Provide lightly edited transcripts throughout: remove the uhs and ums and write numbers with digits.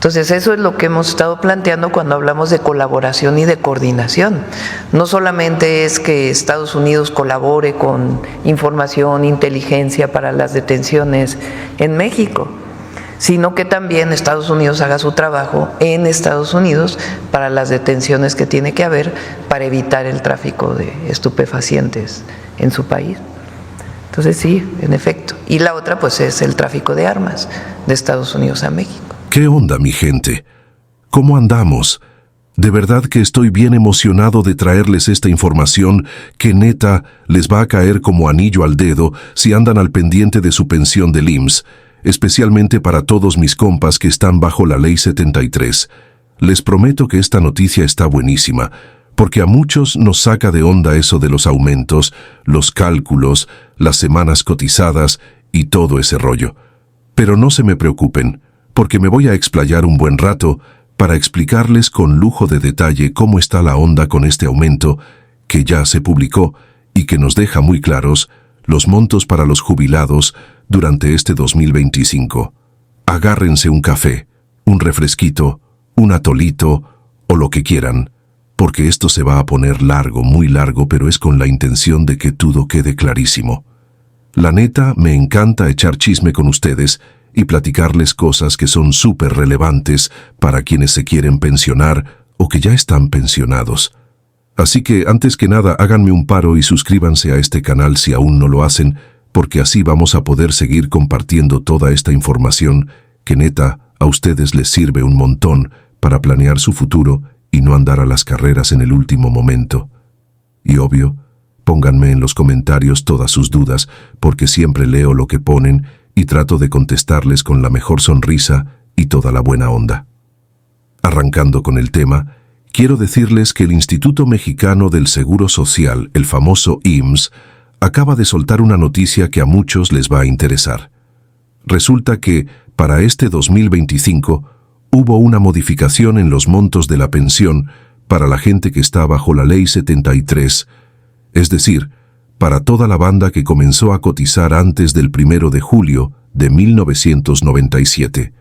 Entonces, eso es lo que hemos estado planteando cuando hablamos de colaboración y de coordinación. No solamente es que Estados Unidos colabore con información, inteligencia para las detenciones en México, sino que también Estados Unidos haga su trabajo en Estados Unidos para las detenciones que tiene que haber para evitar el tráfico de estupefacientes en su país. Entonces sí, en efecto. Y la otra pues es el tráfico de armas de Estados Unidos a México. ¿Qué onda, mi gente? ¿Cómo andamos? De verdad que estoy bien emocionado de traerles esta información que neta les va a caer como anillo al dedo si andan al pendiente de su pensión del IMSS, especialmente para todos mis compas que están bajo la Ley 73. Les prometo que esta noticia está buenísima, porque a muchos nos saca de onda eso de los aumentos, los cálculos, las semanas cotizadas y todo ese rollo. Pero no se me preocupen, porque me voy a explayar un buen rato para explicarles con lujo de detalle cómo está la onda con este aumento que ya se publicó y que nos deja muy claros los montos para los jubilados durante este 2025. Agárrense un café, un refresquito, un atolito o lo que quieran, porque esto se va a poner largo, muy largo, pero es con la intención de que todo quede clarísimo. La neta, me encanta echar chisme con ustedes y platicarles cosas que son súper relevantes para quienes se quieren pensionar o que ya están pensionados. Así que, antes que nada, háganme un paro y suscríbanse a este canal si aún no lo hacen, porque así vamos a poder seguir compartiendo toda esta información que neta a ustedes les sirve un montón para planear su futuro y no andar a las carreras en el último momento. Y obvio, pónganme en los comentarios todas sus dudas, porque siempre leo lo que ponen y trato de contestarles con la mejor sonrisa y toda la buena onda. Arrancando con el tema, quiero decirles que el Instituto Mexicano del Seguro Social, el famoso IMSS, acaba de soltar una noticia que a muchos les va a interesar. Resulta que, para este 2025, hubo una modificación en los montos de la pensión para la gente que está bajo la Ley 73, es decir, para toda la banda que comenzó a cotizar antes del 1 de julio de 1997.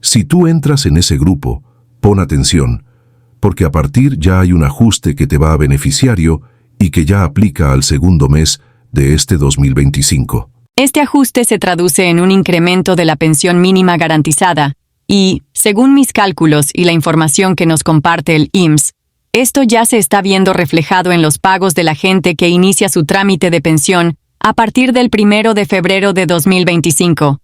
Si tú entras en ese grupo, pon atención, porque a partir ya hay un ajuste que te va a beneficiario y que ya aplica al segundo mes de este 2025. Este ajuste se traduce en un incremento de la pensión mínima garantizada y, según mis cálculos y la información que nos comparte el IMSS, esto ya se está viendo reflejado en los pagos de la gente que inicia su trámite de pensión a partir del 1 de febrero de 2025.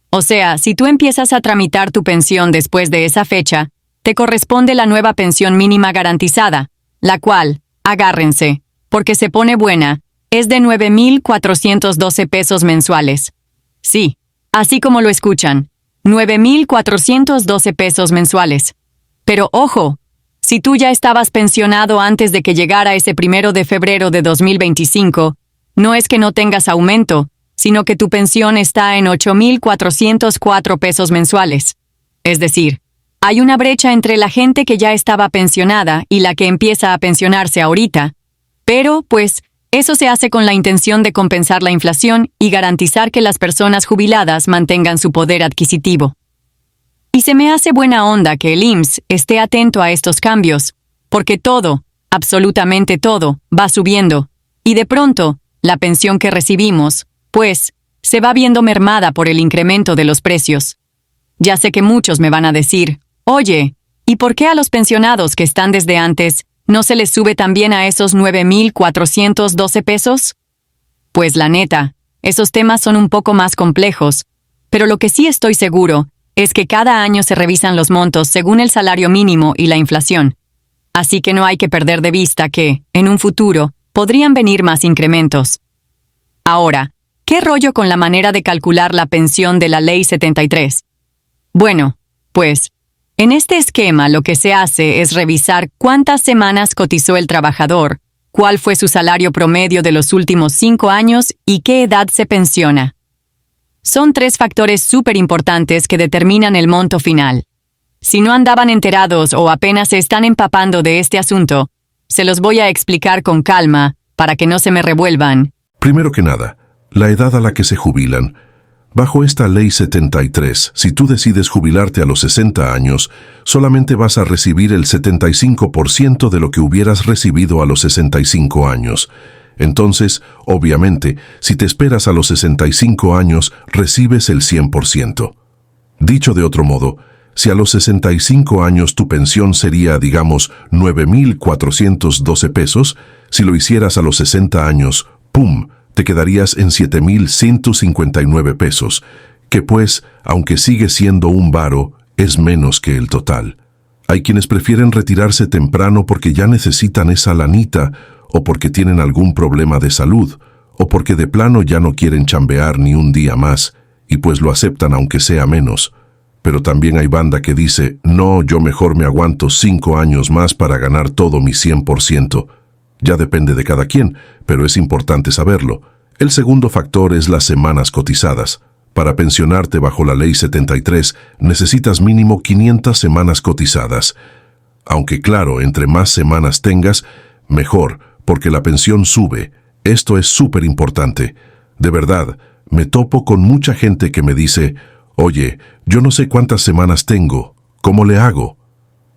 O sea, si tú empiezas a tramitar tu pensión después de esa fecha, te corresponde la nueva pensión mínima garantizada, la cual, agárrense, porque se pone buena, es de 9,412 pesos mensuales. Sí, así como lo escuchan, 9,412 pesos mensuales. Pero ojo, si tú ya estabas pensionado antes de que llegara ese 1 de febrero de 2025, no es que no tengas aumento, sino que tu pensión está en 8,404 pesos mensuales. Es decir, hay una brecha entre la gente que ya estaba pensionada y la que empieza a pensionarse ahorita, pero, pues, eso se hace con la intención de compensar la inflación y garantizar que las personas jubiladas mantengan su poder adquisitivo. Y se me hace buena onda que el IMSS esté atento a estos cambios, porque todo, absolutamente todo, va subiendo, y de pronto, la pensión que recibimos, pues, se va viendo mermada por el incremento de los precios. Ya sé que muchos me van a decir, oye, ¿y por qué a los pensionados que están desde antes no se les sube también a esos 9,412 pesos? Pues la neta, esos temas son un poco más complejos, pero lo que sí estoy seguro es que cada año se revisan los montos según el salario mínimo y la inflación. Así que no hay que perder de vista que, en un futuro, podrían venir más incrementos. Ahora, ¿qué rollo con la manera de calcular la pensión de la Ley 73? Bueno, pues, en este esquema lo que se hace es revisar cuántas semanas cotizó el trabajador, cuál fue su salario promedio de los últimos 5 años y qué edad se pensiona. Son 3 factores súper importantes que determinan el monto final. Si no andaban enterados o apenas se están empapando de este asunto, se los voy a explicar con calma para que no se me revuelvan. Primero que nada, la edad a la que se jubilan. Bajo esta Ley 73, si tú decides jubilarte a los 60 años, solamente vas a recibir el 75% de lo que hubieras recibido a los 65 años. Entonces, obviamente, si te esperas a los 65 años, recibes el 100%. Dicho de otro modo, si a los 65 años tu pensión sería, digamos, 9,412 pesos, si lo hicieras a los 60 años, ¡pum!, te quedarías en 7,159 pesos, que pues, aunque sigue siendo un varo, es menos que el total. Hay quienes prefieren retirarse temprano porque ya necesitan esa lanita, o porque tienen algún problema de salud, o porque de plano ya no quieren chambear ni un día más, y pues lo aceptan aunque sea menos. Pero también hay banda que dice, no, yo mejor me aguanto 5 años más para ganar todo mi 100%. Ya depende de cada quien, pero es importante saberlo. El segundo factor es las semanas cotizadas. Para pensionarte bajo la Ley 73, necesitas mínimo 500 semanas cotizadas. Aunque claro, entre más semanas tengas, mejor, porque la pensión sube. Esto es súper importante. De verdad, me topo con mucha gente que me dice, oye, yo no sé cuántas semanas tengo, ¿cómo le hago?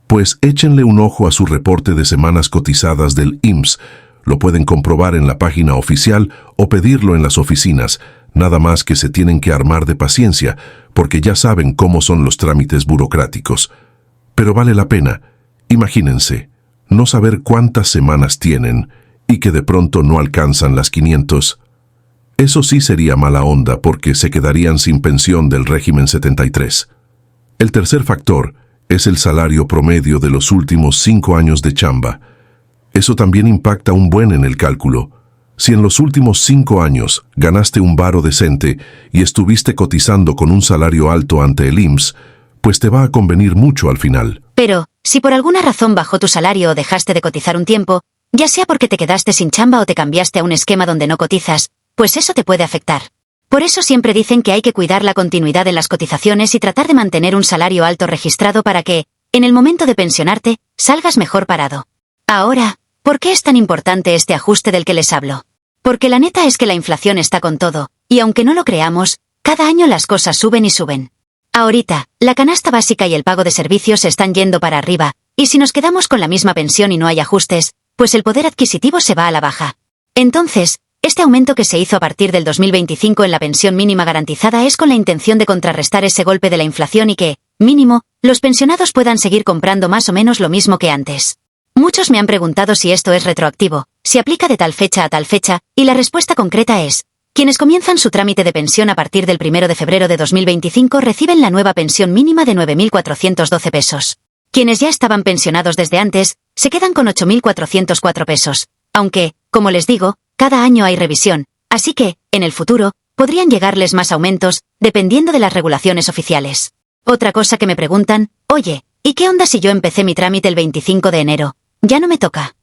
Pues échenle un ojo a su reporte de semanas cotizadas del IMSS. Lo pueden comprobar en la página oficial o pedirlo en las oficinas. Nada más que se tienen que armar de paciencia, porque ya saben cómo son los trámites burocráticos. Pero vale la pena. Imagínense, no saber cuántas semanas tienen y que de pronto no alcanzan las 500. Eso sí sería mala onda porque se quedarían sin pensión del régimen 73. El tercer factor es el salario promedio de los últimos 5 años de chamba. Eso también impacta un buen en el cálculo. Si en los últimos 5 años ganaste un varo decente y estuviste cotizando con un salario alto ante el IMSS, pues te va a convenir mucho al final. Pero, si por alguna razón bajó tu salario o dejaste de cotizar un tiempo, ya sea porque te quedaste sin chamba o te cambiaste a un esquema donde no cotizas, pues eso te puede afectar. Por eso siempre dicen que hay que cuidar la continuidad en las cotizaciones y tratar de mantener un salario alto registrado para que, en el momento de pensionarte, salgas mejor parado. Ahora, ¿por qué es tan importante este ajuste del que les hablo? Porque la neta es que la inflación está con todo, y aunque no lo creamos, cada año las cosas suben y suben. Ahorita, la canasta básica y el pago de servicios se están yendo para arriba, y si nos quedamos con la misma pensión y no hay ajustes, pues el poder adquisitivo se va a la baja. Entonces, este aumento que se hizo a partir del 2025 en la pensión mínima garantizada es con la intención de contrarrestar ese golpe de la inflación y que, mínimo, los pensionados puedan seguir comprando más o menos lo mismo que antes. Muchos me han preguntado si esto es retroactivo, si aplica de tal fecha a tal fecha, y la respuesta concreta es, quienes comienzan su trámite de pensión a partir del 1 de febrero de 2025 reciben la nueva pensión mínima de 9,412 pesos. Quienes ya estaban pensionados desde antes, se quedan con 8,404 pesos, aunque, como les digo, cada año hay revisión, así que, en el futuro, podrían llegarles más aumentos, dependiendo de las regulaciones oficiales. Otra cosa que me preguntan, oye, ¿y qué onda si yo empecé mi trámite el 25 de enero? ¿Ya no me toca?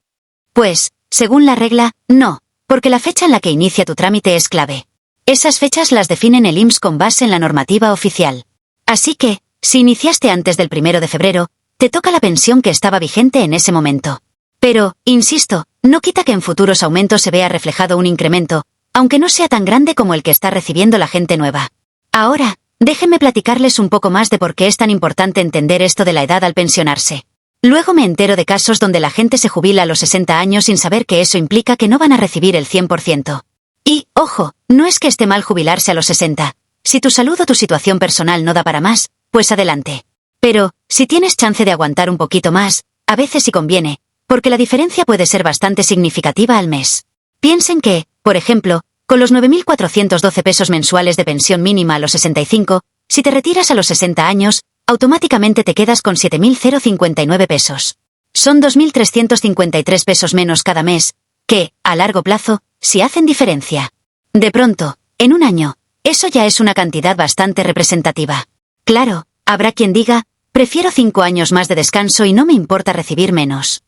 Pues, según la regla, no, porque la fecha en la que inicia tu trámite es clave. Esas fechas las definen el IMSS con base en la normativa oficial. Así que, si iniciaste antes del 1 de febrero, te toca la pensión que estaba vigente en ese momento. Pero, insisto, no quita que en futuros aumentos se vea reflejado un incremento, aunque no sea tan grande como el que está recibiendo la gente nueva. Ahora, déjenme platicarles un poco más de por qué es tan importante entender esto de la edad al pensionarse. Luego me entero de casos donde la gente se jubila a los 60 años sin saber que eso implica que no van a recibir el 100%. Y, ojo, no es que esté mal jubilarse a los 60. Si tu salud o tu situación personal no da para más, pues adelante. Pero, si tienes chance de aguantar un poquito más, a veces sí conviene, porque la diferencia puede ser bastante significativa al mes. Piensen que, por ejemplo, con los 9,412 pesos mensuales de pensión mínima a los 65, si te retiras a los 60 años, automáticamente te quedas con 7,059 pesos. Son 2,353 pesos menos cada mes, que, a largo plazo, sí hacen diferencia. De pronto, en un año, eso ya es una cantidad bastante representativa. Claro, habrá quien diga, prefiero 5 años más de descanso y no me importa recibir menos.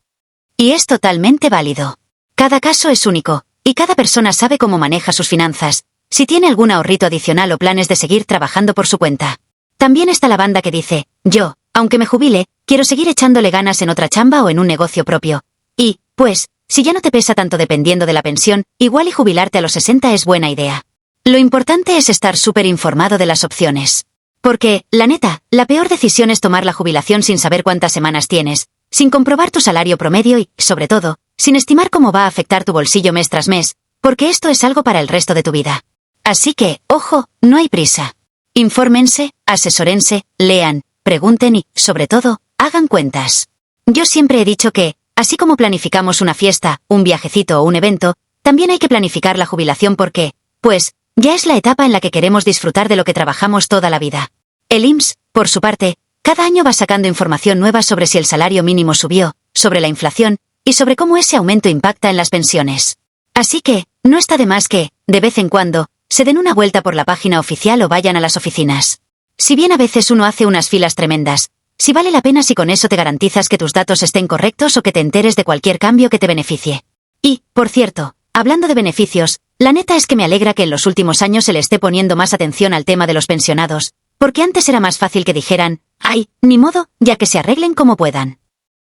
Y es totalmente válido. Cada caso es único, y cada persona sabe cómo maneja sus finanzas, si tiene algún ahorrito adicional o planes de seguir trabajando por su cuenta. También está la banda que dice, yo, aunque me jubile, quiero seguir echándole ganas en otra chamba o en un negocio propio. Y, pues, si ya no te pesa tanto dependiendo de la pensión, igual y jubilarte a los 60 es buena idea. Lo importante es estar súper informado de las opciones. Porque, la neta, la peor decisión es tomar la jubilación sin saber cuántas semanas tienes, sin comprobar tu salario promedio y, sobre todo, sin estimar cómo va a afectar tu bolsillo mes tras mes, porque esto es algo para el resto de tu vida. Así que, ojo, no hay prisa. Infórmense, asesórense, lean, pregunten y, sobre todo, hagan cuentas. Yo siempre he dicho que, así como planificamos una fiesta, un viajecito o un evento, también hay que planificar la jubilación porque, pues, ya es la etapa en la que queremos disfrutar de lo que trabajamos toda la vida. El IMSS, por su parte, cada año va sacando información nueva sobre si el salario mínimo subió, sobre la inflación, y sobre cómo ese aumento impacta en las pensiones. Así que, no está de más que, de vez en cuando, se den una vuelta por la página oficial o vayan a las oficinas. Si bien a veces uno hace unas filas tremendas, si vale la pena si con eso te garantizas que tus datos estén correctos o que te enteres de cualquier cambio que te beneficie. Y, por cierto, hablando de beneficios, la neta es que me alegra que en los últimos años se le esté poniendo más atención al tema de los pensionados, porque antes era más fácil que dijeran, ay, ni modo, ya que se arreglen como puedan.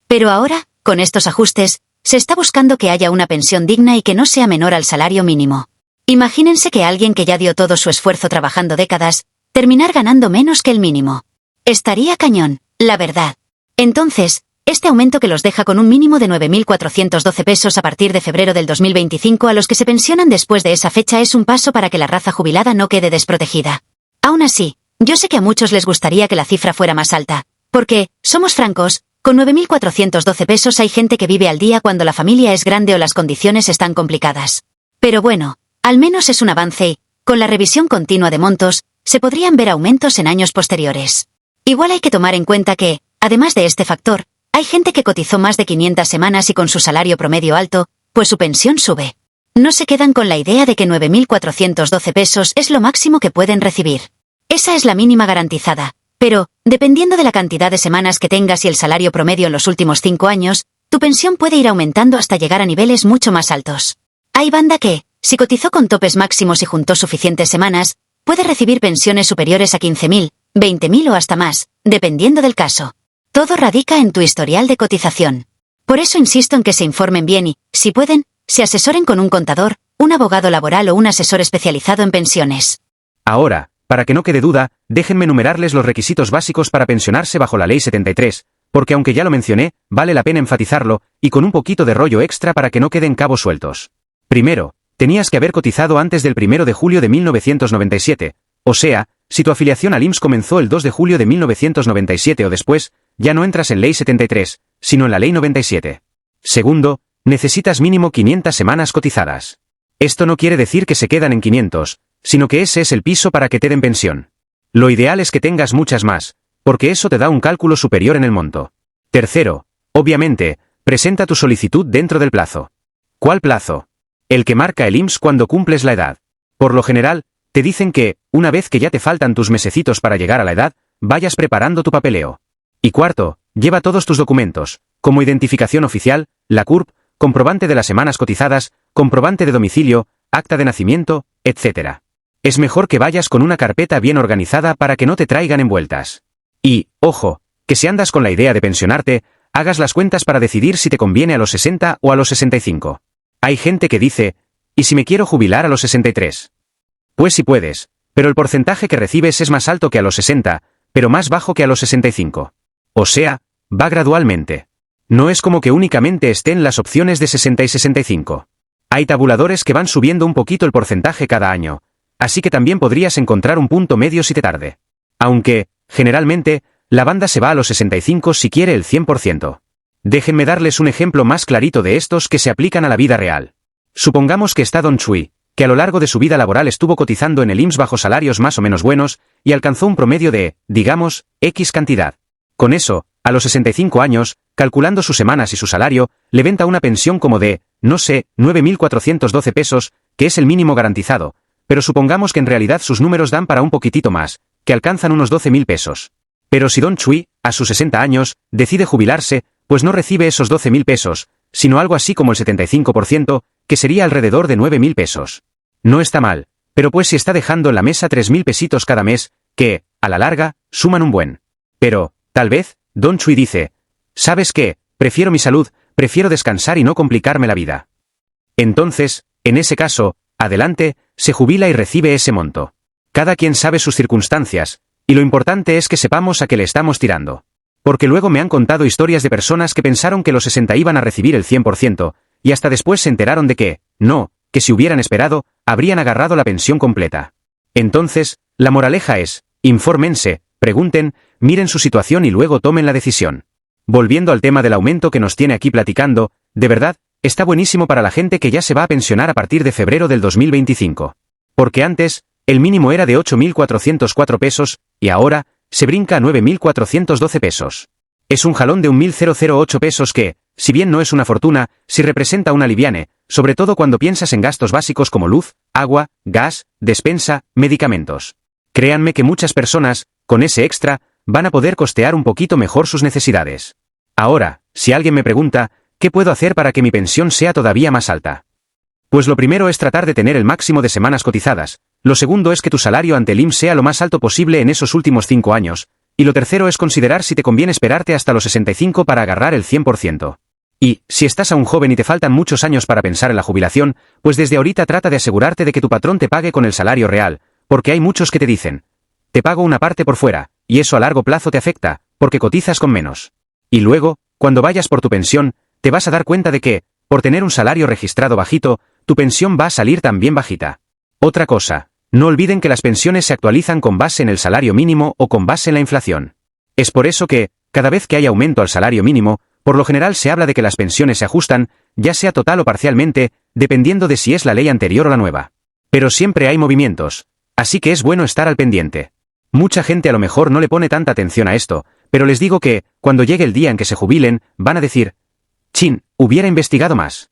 Pero ahora, con estos ajustes, se está buscando que haya una pensión digna y que no sea menor al salario mínimo. Imagínense que alguien que ya dio todo su esfuerzo trabajando décadas, terminar ganando menos que el mínimo. Estaría cañón, la verdad. Entonces, este aumento que los deja con un mínimo de 9.412 pesos a partir de febrero del 2025 a los que se pensionan después de esa fecha es un paso para que la raza jubilada no quede desprotegida. Aún así, yo sé que a muchos les gustaría que la cifra fuera más alta, porque, somos francos, con 9.412 pesos hay gente que vive al día cuando la familia es grande o las condiciones están complicadas. Pero bueno, al menos es un avance y, con la revisión continua de montos, se podrían ver aumentos en años posteriores. Igual hay que tomar en cuenta que, además de este factor, hay gente que cotizó más de 500 semanas y con su salario promedio alto, pues su pensión sube. No se quedan con la idea de que 9.412 pesos es lo máximo que pueden recibir. Esa es la mínima garantizada, pero, dependiendo de la cantidad de semanas que tengas y el salario promedio en los últimos 5 años, tu pensión puede ir aumentando hasta llegar a niveles mucho más altos. Hay banda que, si cotizó con topes máximos y juntó suficientes semanas, puede recibir pensiones superiores a 15.000, 20.000 o hasta más, dependiendo del caso. Todo radica en tu historial de cotización. Por eso insisto en que se informen bien y, si pueden, se asesoren con un contador, un abogado laboral o un asesor especializado en pensiones. Ahora, para que no quede duda, déjenme enumerarles los requisitos básicos para pensionarse bajo la Ley 73, porque aunque ya lo mencioné, vale la pena enfatizarlo, y con un poquito de rollo extra para que no queden cabos sueltos. Primero, tenías que haber cotizado antes del 1 de julio de 1997, o sea, si tu afiliación al IMSS comenzó el 2 de julio de 1997 o después, ya no entras en Ley 73, sino en la Ley 97. Segundo, necesitas mínimo 500 semanas cotizadas. Esto no quiere decir que se quedan en 500, sino que ese es el piso para que te den pensión. Lo ideal es que tengas muchas más, porque eso te da un cálculo superior en el monto. Tercero, obviamente, presenta tu solicitud dentro del plazo. ¿Cuál plazo? El que marca el IMSS cuando cumples la edad. Por lo general, te dicen que, una vez que ya te faltan tus mesecitos para llegar a la edad, vayas preparando tu papeleo. Y cuarto, lleva todos tus documentos, como identificación oficial, la CURP, comprobante de las semanas cotizadas, comprobante de domicilio, acta de nacimiento, etc. Es mejor que vayas con una carpeta bien organizada para que no te traigan envueltas. Y, ojo, que si andas con la idea de pensionarte, hagas las cuentas para decidir si te conviene a los 60 o a los 65. Hay gente que dice, ¿y si me quiero jubilar a los 63? Pues sí puedes, pero el porcentaje que recibes es más alto que a los 60, pero más bajo que a los 65. O sea, va gradualmente. No es como que únicamente estén las opciones de 60 y 65. Hay tabuladores que van subiendo un poquito el porcentaje cada año, así que también podrías encontrar un punto medio si te tarde. Aunque, generalmente, la banda se va a los 65 si quiere el 100%. Déjenme darles un ejemplo más clarito de estos que se aplican a la vida real. Supongamos que está Don Chui, que a lo largo de su vida laboral estuvo cotizando en el IMSS bajo salarios más o menos buenos, y alcanzó un promedio de, digamos, X cantidad. Con eso, a los 65 años, calculando sus semanas y su salario, le venta una pensión como de, no sé, 9.412 pesos, que es el mínimo garantizado, pero supongamos que en realidad sus números dan para un poquitito más, que alcanzan unos 12.000 pesos. Pero si Don Chui, a sus 60 años, decide jubilarse, pues no recibe esos 12.000 pesos, sino algo así como el 75%, que sería alrededor de 9.000 pesos. No está mal, pero pues si está dejando en la mesa 3.000 pesitos cada mes, que, a la larga, suman un buen. Pero, tal vez, Don Chui dice, ¿sabes qué? Prefiero mi salud, prefiero descansar y no complicarme la vida. Entonces, en ese caso, adelante, se jubila y recibe ese monto. Cada quien sabe sus circunstancias, y lo importante es que sepamos a qué le estamos tirando. Porque luego me han contado historias de personas que pensaron que los 60 iban a recibir el 100%, y hasta después se enteraron de que, no, que si hubieran esperado, habrían agarrado la pensión completa. Entonces, la moraleja es, infórmense, pregunten, miren su situación y luego tomen la decisión. Volviendo al tema del aumento que nos tiene aquí platicando, de verdad, está buenísimo para la gente que ya se va a pensionar a partir de febrero del 2025. Porque antes, el mínimo era de 8.404 pesos, y ahora, se brinca a 9.412 pesos. Es un jalón de 1.008 pesos que, si bien no es una fortuna, sí representa un aliviane, sobre todo cuando piensas en gastos básicos como luz, agua, gas, despensa, medicamentos. Créanme que muchas personas, con ese extra, van a poder costear un poquito mejor sus necesidades. Ahora, si alguien me pregunta, ¿qué puedo hacer para que mi pensión sea todavía más alta? Pues lo primero es tratar de tener el máximo de semanas cotizadas, lo segundo es que tu salario ante el IMSS sea lo más alto posible en esos últimos 5 años, y lo tercero es considerar si te conviene esperarte hasta los 65 para agarrar el 100%. Y, si estás aún joven y te faltan muchos años para pensar en la jubilación, pues desde ahorita trata de asegurarte de que tu patrón te pague con el salario real, porque hay muchos que te dicen, te pago una parte por fuera, y eso a largo plazo te afecta, porque cotizas con menos. Y luego, cuando vayas por tu pensión, te vas a dar cuenta de que, por tener un salario registrado bajito, tu pensión va a salir también bajita. Otra cosa, no olviden que las pensiones se actualizan con base en el salario mínimo o con base en la inflación. Es por eso que, cada vez que hay aumento al salario mínimo, por lo general se habla de que las pensiones se ajustan, ya sea total o parcialmente, dependiendo de si es la ley anterior o la nueva. Pero siempre hay movimientos, así que es bueno estar al pendiente. Mucha gente a lo mejor no le pone tanta atención a esto, pero les digo que, cuando llegue el día en que se jubilen, van a decir, chin, hubiera investigado más.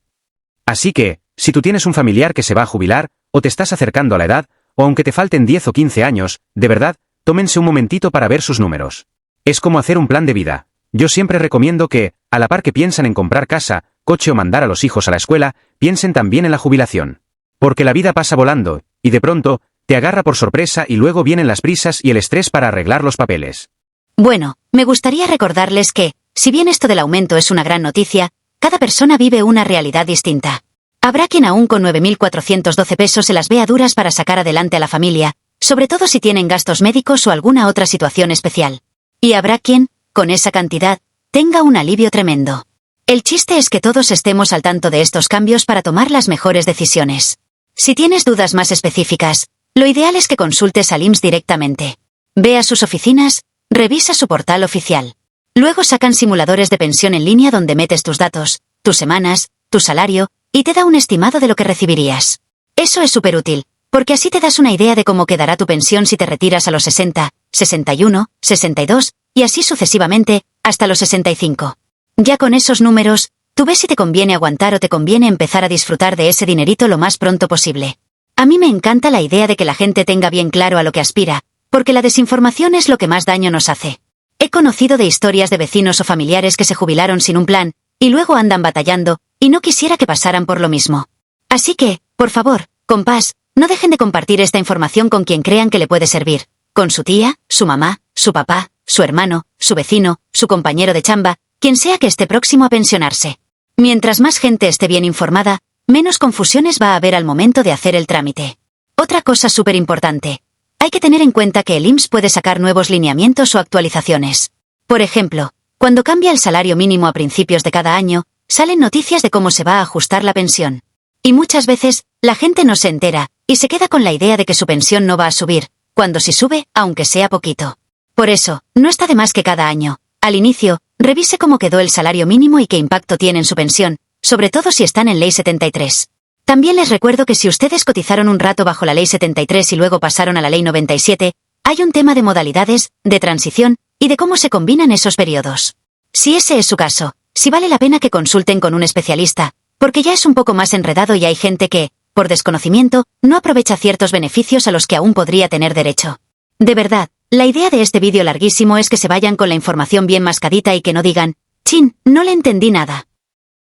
Así que, si tú tienes un familiar que se va a jubilar, o te estás acercando a la edad, o aunque te falten 10 o 15 años, de verdad, tómense un momentito para ver sus números. Es como hacer un plan de vida. Yo siempre recomiendo que, a la par que piensan en comprar casa, coche o mandar a los hijos a la escuela, piensen también en la jubilación. Porque la vida pasa volando, y de pronto, te agarra por sorpresa y luego vienen las prisas y el estrés para arreglar los papeles. Bueno, me gustaría recordarles que, si bien esto del aumento es una gran noticia, cada persona vive una realidad distinta. Habrá quien aún con 9.412 pesos se las vea duras para sacar adelante a la familia, sobre todo si tienen gastos médicos o alguna otra situación especial. Y habrá quien, con esa cantidad, tenga un alivio tremendo. El chiste es que todos estemos al tanto de estos cambios para tomar las mejores decisiones. Si tienes dudas más específicas, lo ideal es que consultes al IMSS directamente. Ve a sus oficinas, revisa su portal oficial. Luego sacan simuladores de pensión en línea donde metes tus datos, tus semanas, tu salario, y te da un estimado de lo que recibirías. Eso es súper útil, porque así te das una idea de cómo quedará tu pensión si te retiras a los 60, 61, 62, y así sucesivamente, hasta los 65. Ya con esos números, tú ves si te conviene aguantar o te conviene empezar a disfrutar de ese dinerito lo más pronto posible. A mí me encanta la idea de que la gente tenga bien claro a lo que aspira, porque la desinformación es lo que más daño nos hace. He conocido de historias de vecinos o familiares que se jubilaron sin un plan, y luego andan batallando, y no quisiera que pasaran por lo mismo. Así que, por favor, compás, no dejen de compartir esta información con quien crean que le puede servir, con su tía, su mamá, su papá, su hermano, su vecino, su compañero de chamba, quien sea que esté próximo a pensionarse. Mientras más gente esté bien informada, menos confusiones va a haber al momento de hacer el trámite. Otra cosa súper importante. Hay que tener en cuenta que el IMSS puede sacar nuevos lineamientos o actualizaciones. Por ejemplo, cuando cambia el salario mínimo a principios de cada año, salen noticias de cómo se va a ajustar la pensión. Y muchas veces, la gente no se entera, y se queda con la idea de que su pensión no va a subir, cuando sí sube, aunque sea poquito. Por eso, no está de más que cada año, al inicio, revise cómo quedó el salario mínimo y qué impacto tiene en su pensión, sobre todo si están en Ley 73. También les recuerdo que si ustedes cotizaron un rato bajo la Ley 73 y luego pasaron a la Ley 97, hay un tema de modalidades, de transición, y de cómo se combinan esos periodos. Si ese es su caso, sí vale la pena que consulten con un especialista, porque ya es un poco más enredado y hay gente que, por desconocimiento, no aprovecha ciertos beneficios a los que aún podría tener derecho. De verdad, la idea de este vídeo larguísimo es que se vayan con la información bien mascadita y que no digan, chin, no le entendí nada.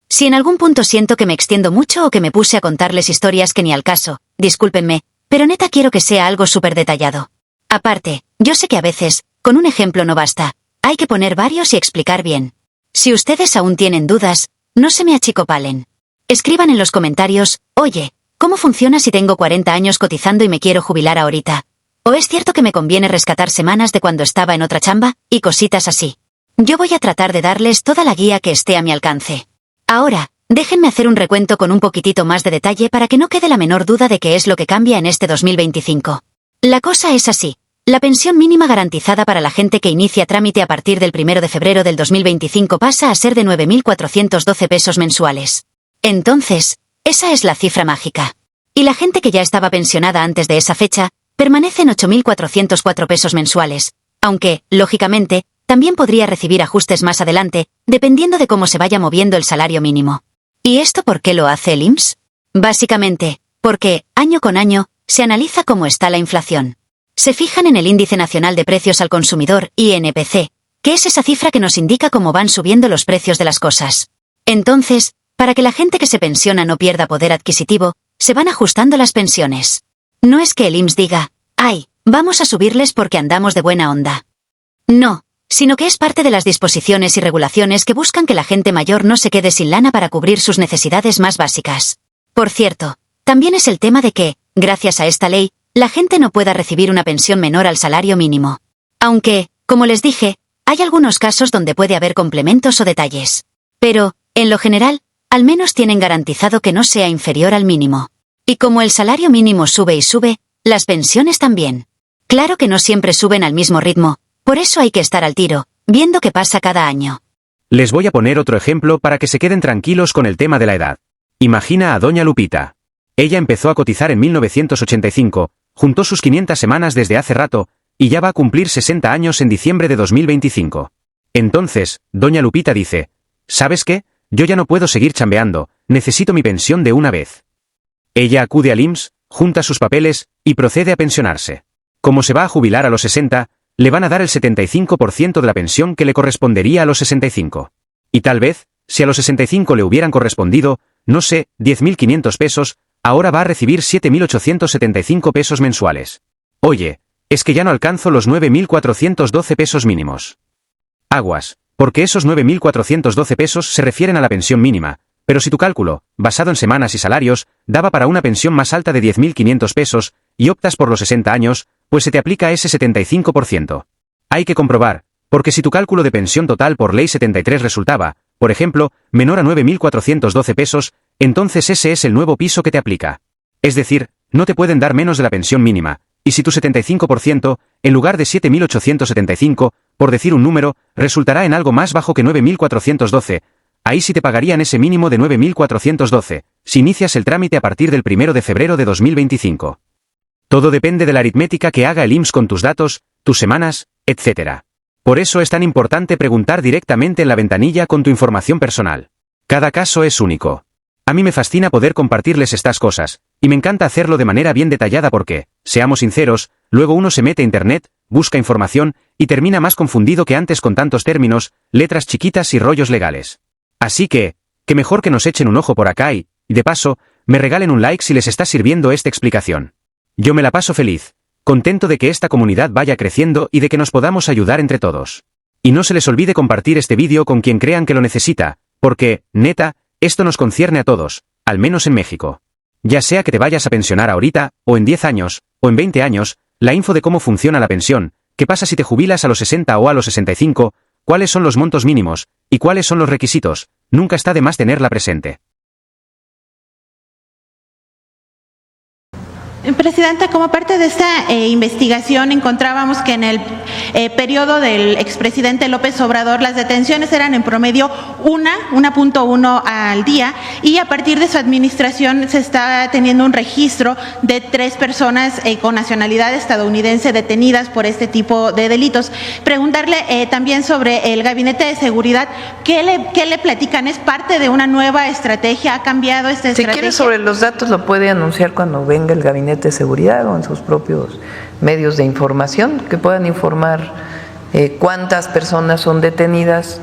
Si en algún punto siento que me extiendo mucho o que me puse a contarles historias que ni al caso, discúlpenme, pero neta quiero que sea algo súper detallado. Aparte, yo sé que a veces, con un ejemplo no basta, hay que poner varios y explicar bien. Si ustedes aún tienen dudas, no se me achicopalen. Escriban en los comentarios, oye, ¿Cómo funciona si tengo 40 años cotizando y me quiero jubilar ahorita? ¿O es cierto que me conviene rescatar semanas de cuando estaba en otra chamba? Y cositas así. Yo voy a tratar de darles toda la guía que esté a mi alcance. Ahora, déjenme hacer un recuento con un poquitito más de detalle para que no quede la menor duda de qué es lo que cambia en este 2025. La cosa es así. La pensión mínima garantizada para la gente que inicia trámite a partir del 1 de febrero del 2025 pasa a ser de 9.412 pesos mensuales. Entonces, esa es la cifra mágica. Y la gente que ya estaba pensionada antes de esa fecha, permanece en 8.404 pesos mensuales, aunque, lógicamente, también podría recibir ajustes más adelante, dependiendo de cómo se vaya moviendo el salario mínimo. ¿Y esto por qué lo hace el IMSS? Básicamente, porque, año con año, se analiza cómo está la inflación. Se fijan en el Índice Nacional de Precios al Consumidor, INPC, que es esa cifra que nos indica cómo van subiendo los precios de las cosas. Entonces, para que la gente que se pensiona no pierda poder adquisitivo, se van ajustando las pensiones. No es que el IMSS diga, ¡ay, vamos a subirles porque andamos de buena onda! No, sino que es parte de las disposiciones y regulaciones que buscan que la gente mayor no se quede sin lana para cubrir sus necesidades más básicas. Por cierto, también es el tema de que, gracias a esta ley, la gente no pueda recibir una pensión menor al salario mínimo. Aunque, como les dije, hay algunos casos donde puede haber complementos o detalles. Pero, en lo general, al menos tienen garantizado que no sea inferior al mínimo. Y como el salario mínimo sube y sube, las pensiones también. Claro que no siempre suben al mismo ritmo, por eso hay que estar al tiro, viendo qué pasa cada año. Les voy a poner otro ejemplo para que se queden tranquilos con el tema de la edad. Imagina a doña Lupita. Ella empezó a cotizar en 1985, juntó sus 500 semanas desde hace rato, y ya va a cumplir 60 años en diciembre de 2025. Entonces, doña Lupita dice, ¿sabes qué? Yo ya no puedo seguir chambeando, necesito mi pensión de una vez. Ella acude al IMSS, junta sus papeles, y procede a pensionarse. Como se va a jubilar a los 60, le van a dar el 75% de la pensión que le correspondería a los 65. Y tal vez, si a los 65 le hubieran correspondido, no sé, 10.500 pesos, ahora va a recibir 7.875 pesos mensuales. Oye, es que ya no alcanzo los 9.412 pesos mínimos. Aguas, porque esos 9.412 pesos se refieren a la pensión mínima, pero si tu cálculo, basado en semanas y salarios, daba para una pensión más alta de 10.500 pesos, y optas por los 60 años, pues se te aplica ese 75%. Hay que comprobar, porque si tu cálculo de pensión total por ley 73 resultaba, por ejemplo, menor a 9.412 pesos, entonces ese es el nuevo piso que te aplica. Es decir, no te pueden dar menos de la pensión mínima, y si tu 75%, en lugar de 7.875, por decir un número, resultará en algo más bajo que 9.412, ahí sí te pagarían ese mínimo de 9.412, si inicias el trámite a partir del 1 de febrero de 2025. Todo depende de la aritmética que haga el IMSS con tus datos, tus semanas, etc. Por eso es tan importante preguntar directamente en la ventanilla con tu información personal. Cada caso es único. A mí me fascina poder compartirles estas cosas, y me encanta hacerlo de manera bien detallada porque, seamos sinceros, luego uno se mete a internet, busca información, y termina más confundido que antes con tantos términos, letras chiquitas y rollos legales. Así que mejor que nos echen un ojo por acá y, de paso, me regalen un like si les está sirviendo esta explicación. Yo me la paso feliz, contento de que esta comunidad vaya creciendo y de que nos podamos ayudar entre todos. Y no se les olvide compartir este vídeo con quien crean que lo necesita, porque, neta, esto nos concierne a todos, al menos en México. Ya sea que te vayas a pensionar ahorita, o en 10 años, o en 20 años, la info de cómo funciona la pensión, qué pasa si te jubilas a los 60 o a los 65, cuáles son los montos mínimos, y cuáles son los requisitos, nunca está de más tenerla presente. Presidenta, como parte de esta investigación encontrábamos que en el periodo del expresidente López Obrador las detenciones eran en promedio 1.1 al día, y a partir de su administración se está teniendo un registro de 3 personas con nacionalidad estadounidense detenidas por este tipo de delitos. Preguntarle también sobre el gabinete de seguridad, ¿qué le platican? ¿Es parte de una nueva estrategia? ¿Ha cambiado esta estrategia? Si quiere, sobre los datos lo puede anunciar cuando venga el gabinete de seguridad o en sus propios medios de información, que puedan informar cuántas personas son detenidas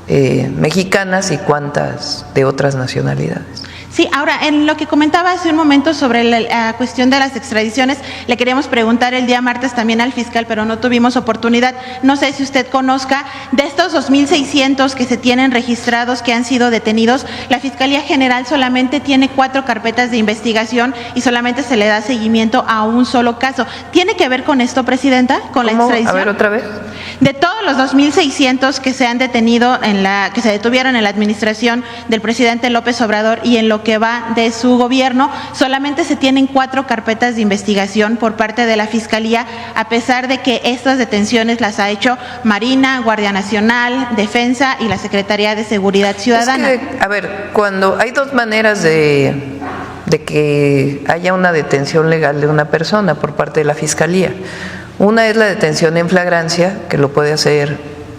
mexicanas y cuántas de otras nacionalidades. Sí, ahora, en lo que comentaba hace un momento sobre la cuestión de las extradiciones, le queríamos preguntar el día martes también al fiscal, pero no tuvimos oportunidad. No sé si usted conozca, de estos 2.600 que se tienen registrados que han sido detenidos, la Fiscalía General solamente tiene 4 carpetas de investigación y solamente se le da seguimiento a un solo caso. ¿Tiene que ver con esto, Presidenta? ¿Con la extradición? A ver, otra vez. De todos los 2.600 que se han detenido, que se detuvieron en la administración del presidente López Obrador y en lo que va de su gobierno, solamente se tienen 4 carpetas de investigación por parte de la Fiscalía, a pesar de que estas detenciones las ha hecho Marina, Guardia Nacional, Defensa y la Secretaría de Seguridad Ciudadana. Es que, a ver, cuando hay dos maneras de que haya una detención legal de una persona por parte de la Fiscalía. Una es la detención en flagrancia, que lo puede hacer,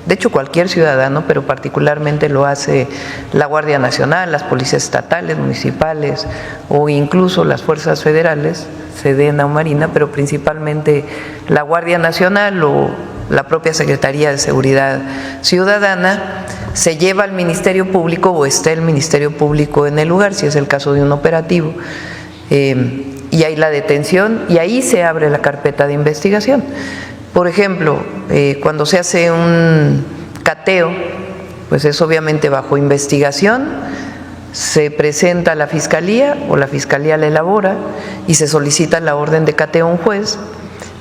de hecho, cualquier ciudadano, pero particularmente lo hace la Guardia Nacional, las policías estatales, municipales o incluso las fuerzas federales, Sedena o Marina, pero principalmente la Guardia Nacional o la propia Secretaría de Seguridad Ciudadana, se lleva al Ministerio Público o está el Ministerio Público en el lugar, si es el caso de un operativo, y hay la detención y ahí se abre la carpeta de investigación. Por ejemplo, cuando se hace un cateo, pues es obviamente bajo investigación, se presenta a la Fiscalía o la Fiscalía la elabora y se solicita la orden de cateo a un juez.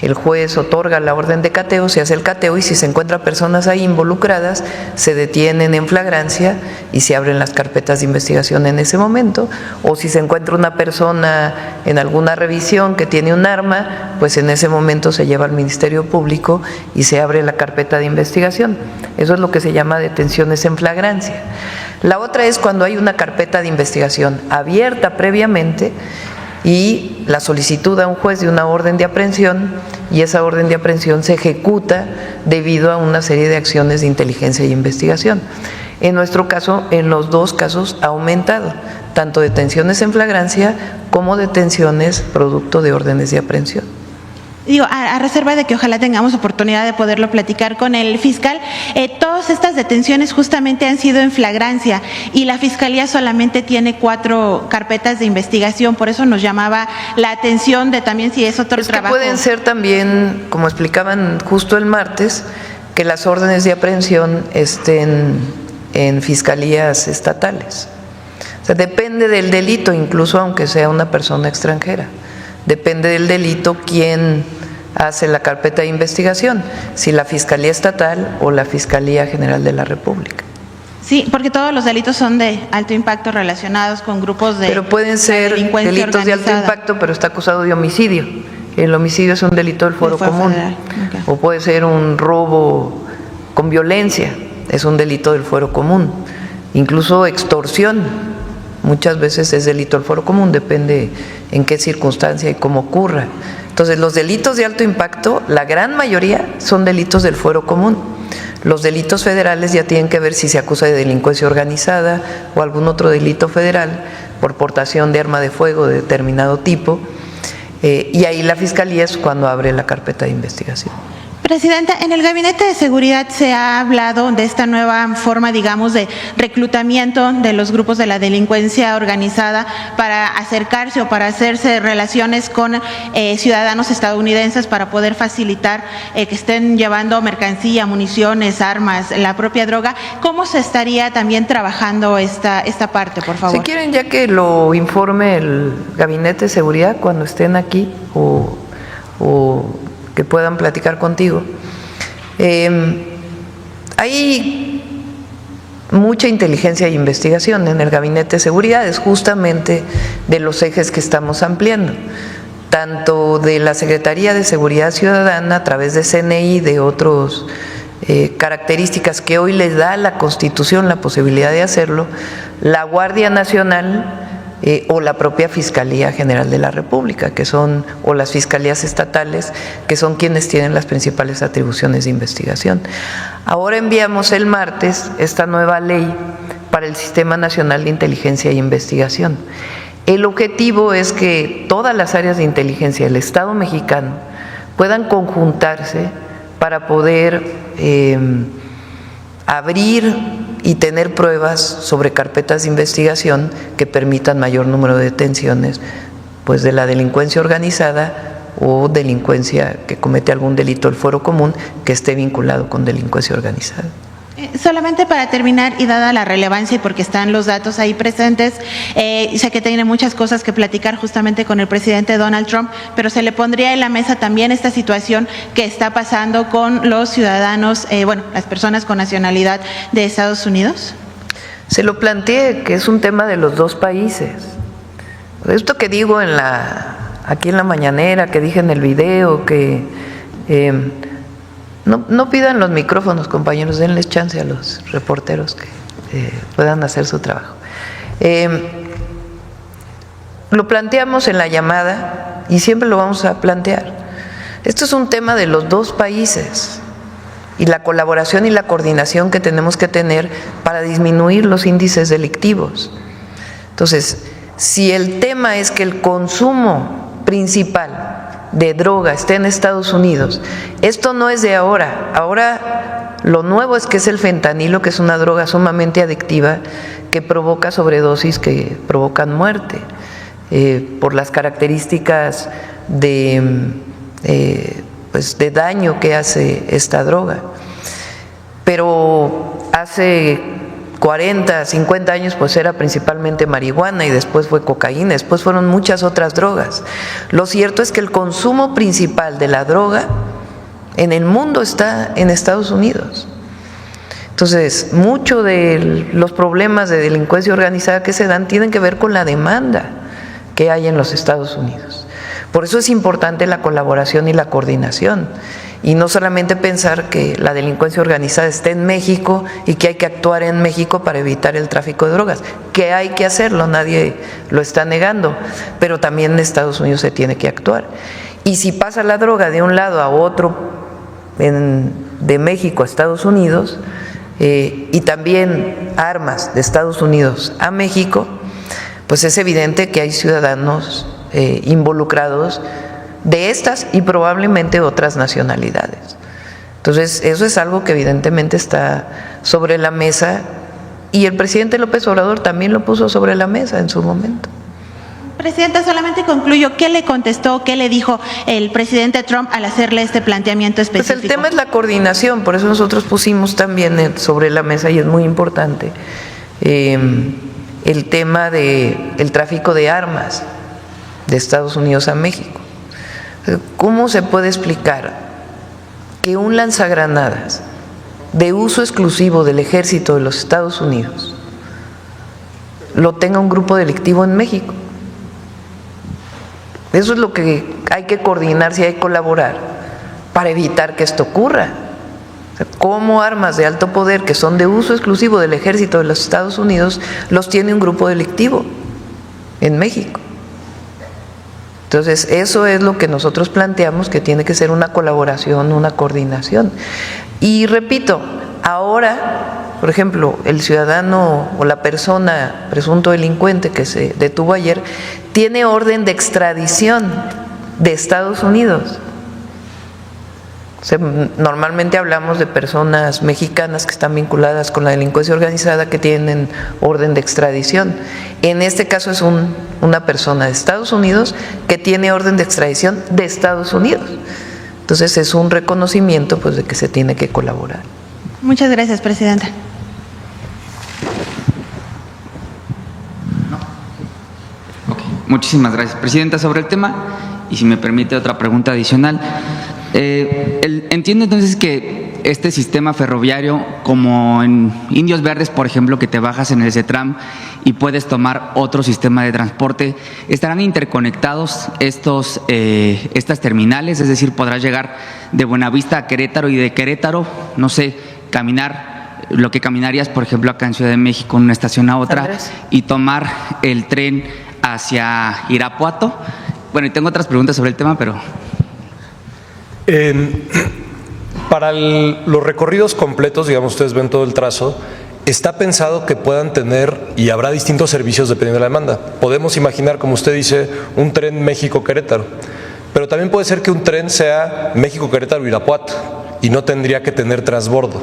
El juez otorga la orden de cateo, se hace el cateo y si se encuentran personas ahí involucradas, se detienen en flagrancia y se abren las carpetas de investigación en ese momento. O si se encuentra una persona en alguna revisión que tiene un arma, pues en ese momento se lleva al Ministerio Público y se abre la carpeta de investigación. Eso es lo que se llama detenciones en flagrancia. La otra es cuando hay una carpeta de investigación abierta previamente y la solicitud a un juez de una orden de aprehensión y esa orden de aprehensión se ejecuta debido a una serie de acciones de inteligencia y investigación. En nuestro caso, en los dos casos ha aumentado, tanto detenciones en flagrancia como detenciones producto de órdenes de aprehensión. Digo, a reserva de que ojalá tengamos oportunidad de poderlo platicar con el fiscal, todas estas detenciones justamente han sido en flagrancia y la Fiscalía solamente tiene 4 carpetas de investigación, por eso nos llamaba la atención de también si es otro trabajo. Que pueden ser también, como explicaban justo el martes, que las órdenes de aprehensión estén en fiscalías estatales. O sea, depende del delito, incluso aunque sea una persona extranjera. Depende del delito quién hace la carpeta de investigación, si la Fiscalía Estatal o la Fiscalía General de la República. Sí, porque todos los delitos son de alto impacto relacionados con grupos de Pero pueden ser delitos de alto impacto, pero está acusado de homicidio. El homicidio es un delito del fuero común. Okay. O puede ser un robo con violencia, es un delito del fuero común. Incluso extorsión. Muchas veces es delito del fuero común, depende en qué circunstancia y cómo ocurra. Entonces, los delitos de alto impacto, la gran mayoría son delitos del fuero común. Los delitos federales ya tienen que ver si se acusa de delincuencia organizada o algún otro delito federal por portación de arma de fuego de determinado tipo, y ahí la Fiscalía es cuando abre la carpeta de investigación. Presidenta, en el Gabinete de Seguridad se ha hablado de esta nueva forma, digamos, de reclutamiento de los grupos de la delincuencia organizada para acercarse o para hacerse relaciones con ciudadanos estadounidenses para poder facilitar que estén llevando mercancía, municiones, armas, la propia droga. ¿Cómo se estaría también trabajando esta parte, por favor? Si quieren, ya que lo informe el Gabinete de Seguridad cuando estén aquí o que puedan platicar contigo. Hay mucha inteligencia e investigación en el Gabinete de Seguridad, es justamente de los ejes que estamos ampliando, tanto de la Secretaría de Seguridad Ciudadana a través de CNI, de otras características que hoy les da la Constitución la posibilidad de hacerlo, la Guardia Nacional, o la propia Fiscalía General de la República, que son, o las fiscalías estatales, que son quienes tienen las principales atribuciones de investigación. Ahora enviamos el martes esta nueva ley para el Sistema Nacional de Inteligencia e Investigación. El objetivo es que todas las áreas de inteligencia del Estado mexicano puedan conjuntarse para poder abrir y tener pruebas sobre carpetas de investigación que permitan mayor número de detenciones pues de la delincuencia organizada o delincuencia que comete algún delito del fuero común que esté vinculado con delincuencia organizada. Solamente para terminar y dada la relevancia y porque están los datos ahí presentes, sé que tiene muchas cosas que platicar justamente con el presidente Donald Trump, pero se le pondría en la mesa también esta situación que está pasando con los ciudadanos, las personas con nacionalidad de Estados Unidos. Se lo planteé que es un tema de los dos países. Esto que digo aquí en la mañanera, que dije en el video, que no pidan los micrófonos, compañeros, denles chance a los reporteros que puedan hacer su trabajo. Lo planteamos en la llamada y siempre lo vamos a plantear. Esto es un tema de los dos países y la colaboración y la coordinación que tenemos que tener para disminuir los índices delictivos. Entonces, si el tema es que el consumo principal de droga esté en Estados Unidos, esto no es de ahora. Ahora lo nuevo es que es el fentanilo, que es una droga sumamente adictiva que provoca sobredosis que provocan muerte por las características de daño que hace esta droga. Pero hace 40, 50 años pues era principalmente marihuana y después fue cocaína, después fueron muchas otras drogas. Lo cierto es que el consumo principal de la droga en el mundo está en Estados Unidos. Entonces, muchos de los problemas de delincuencia organizada que se dan tienen que ver con la demanda que hay en los Estados Unidos. Por eso es importante la colaboración y la coordinación. Y no solamente pensar que la delincuencia organizada está en México y que hay que actuar en México para evitar el tráfico de drogas, que hay que hacerlo, nadie lo está negando, pero también en Estados Unidos se tiene que actuar. Y si pasa la droga de un lado a otro, de México a Estados Unidos, y también armas de Estados Unidos a México, pues es evidente que hay ciudadanos involucrados de estas y probablemente otras nacionalidades. Entonces, eso es algo que evidentemente está sobre la mesa y el presidente López Obrador también lo puso sobre la mesa en su momento. Presidenta, solamente concluyo, ¿qué le contestó, qué le dijo el presidente Trump al hacerle este planteamiento específico? Pues el tema es la coordinación, por eso nosotros pusimos también sobre la mesa, y es muy importante, el tema del tráfico de armas de Estados Unidos a México. ¿Cómo se puede explicar que un lanzagranadas de uso exclusivo del ejército de los Estados Unidos lo tenga un grupo delictivo en México? Eso es lo que hay que coordinar, si hay que colaborar para evitar que esto ocurra. O sea, ¿cómo armas de alto poder que son de uso exclusivo del ejército de los Estados Unidos los tiene un grupo delictivo en México? Entonces, eso es lo que nosotros planteamos, que tiene que ser una colaboración, una coordinación. Y repito, ahora, por ejemplo, el ciudadano o la persona presunto delincuente que se detuvo ayer tiene orden de extradición de Estados Unidos. Normalmente hablamos de personas mexicanas que están vinculadas con la delincuencia organizada que tienen orden de extradición. En este caso es una persona de Estados Unidos que tiene orden de extradición de Estados Unidos. Entonces es un reconocimiento pues de que se tiene que colaborar. Muchas gracias, presidenta. Muchísimas gracias, presidenta. Sobre el tema, y si me permite otra pregunta adicional, entiendo entonces que este sistema ferroviario, como en Indios Verdes, por ejemplo, que te bajas en el CETRAM y puedes tomar otro sistema de transporte, ¿estarán interconectados estas terminales? Es decir, ¿podrás llegar de Buenavista a Querétaro y de Querétaro, no sé, caminar lo que caminarías, por ejemplo, acá en Ciudad de México, en una estación a otra, y tomar el tren hacia Irapuato? Bueno, y tengo otras preguntas sobre el tema, pero... Para los recorridos completos, digamos, ustedes ven todo el trazo, está pensado que puedan tener, y habrá distintos servicios dependiendo de la demanda. Podemos imaginar, como usted dice, un tren México-Querétaro, pero también puede ser que un tren sea México-Querétaro-Irapuato y no tendría que tener transbordo.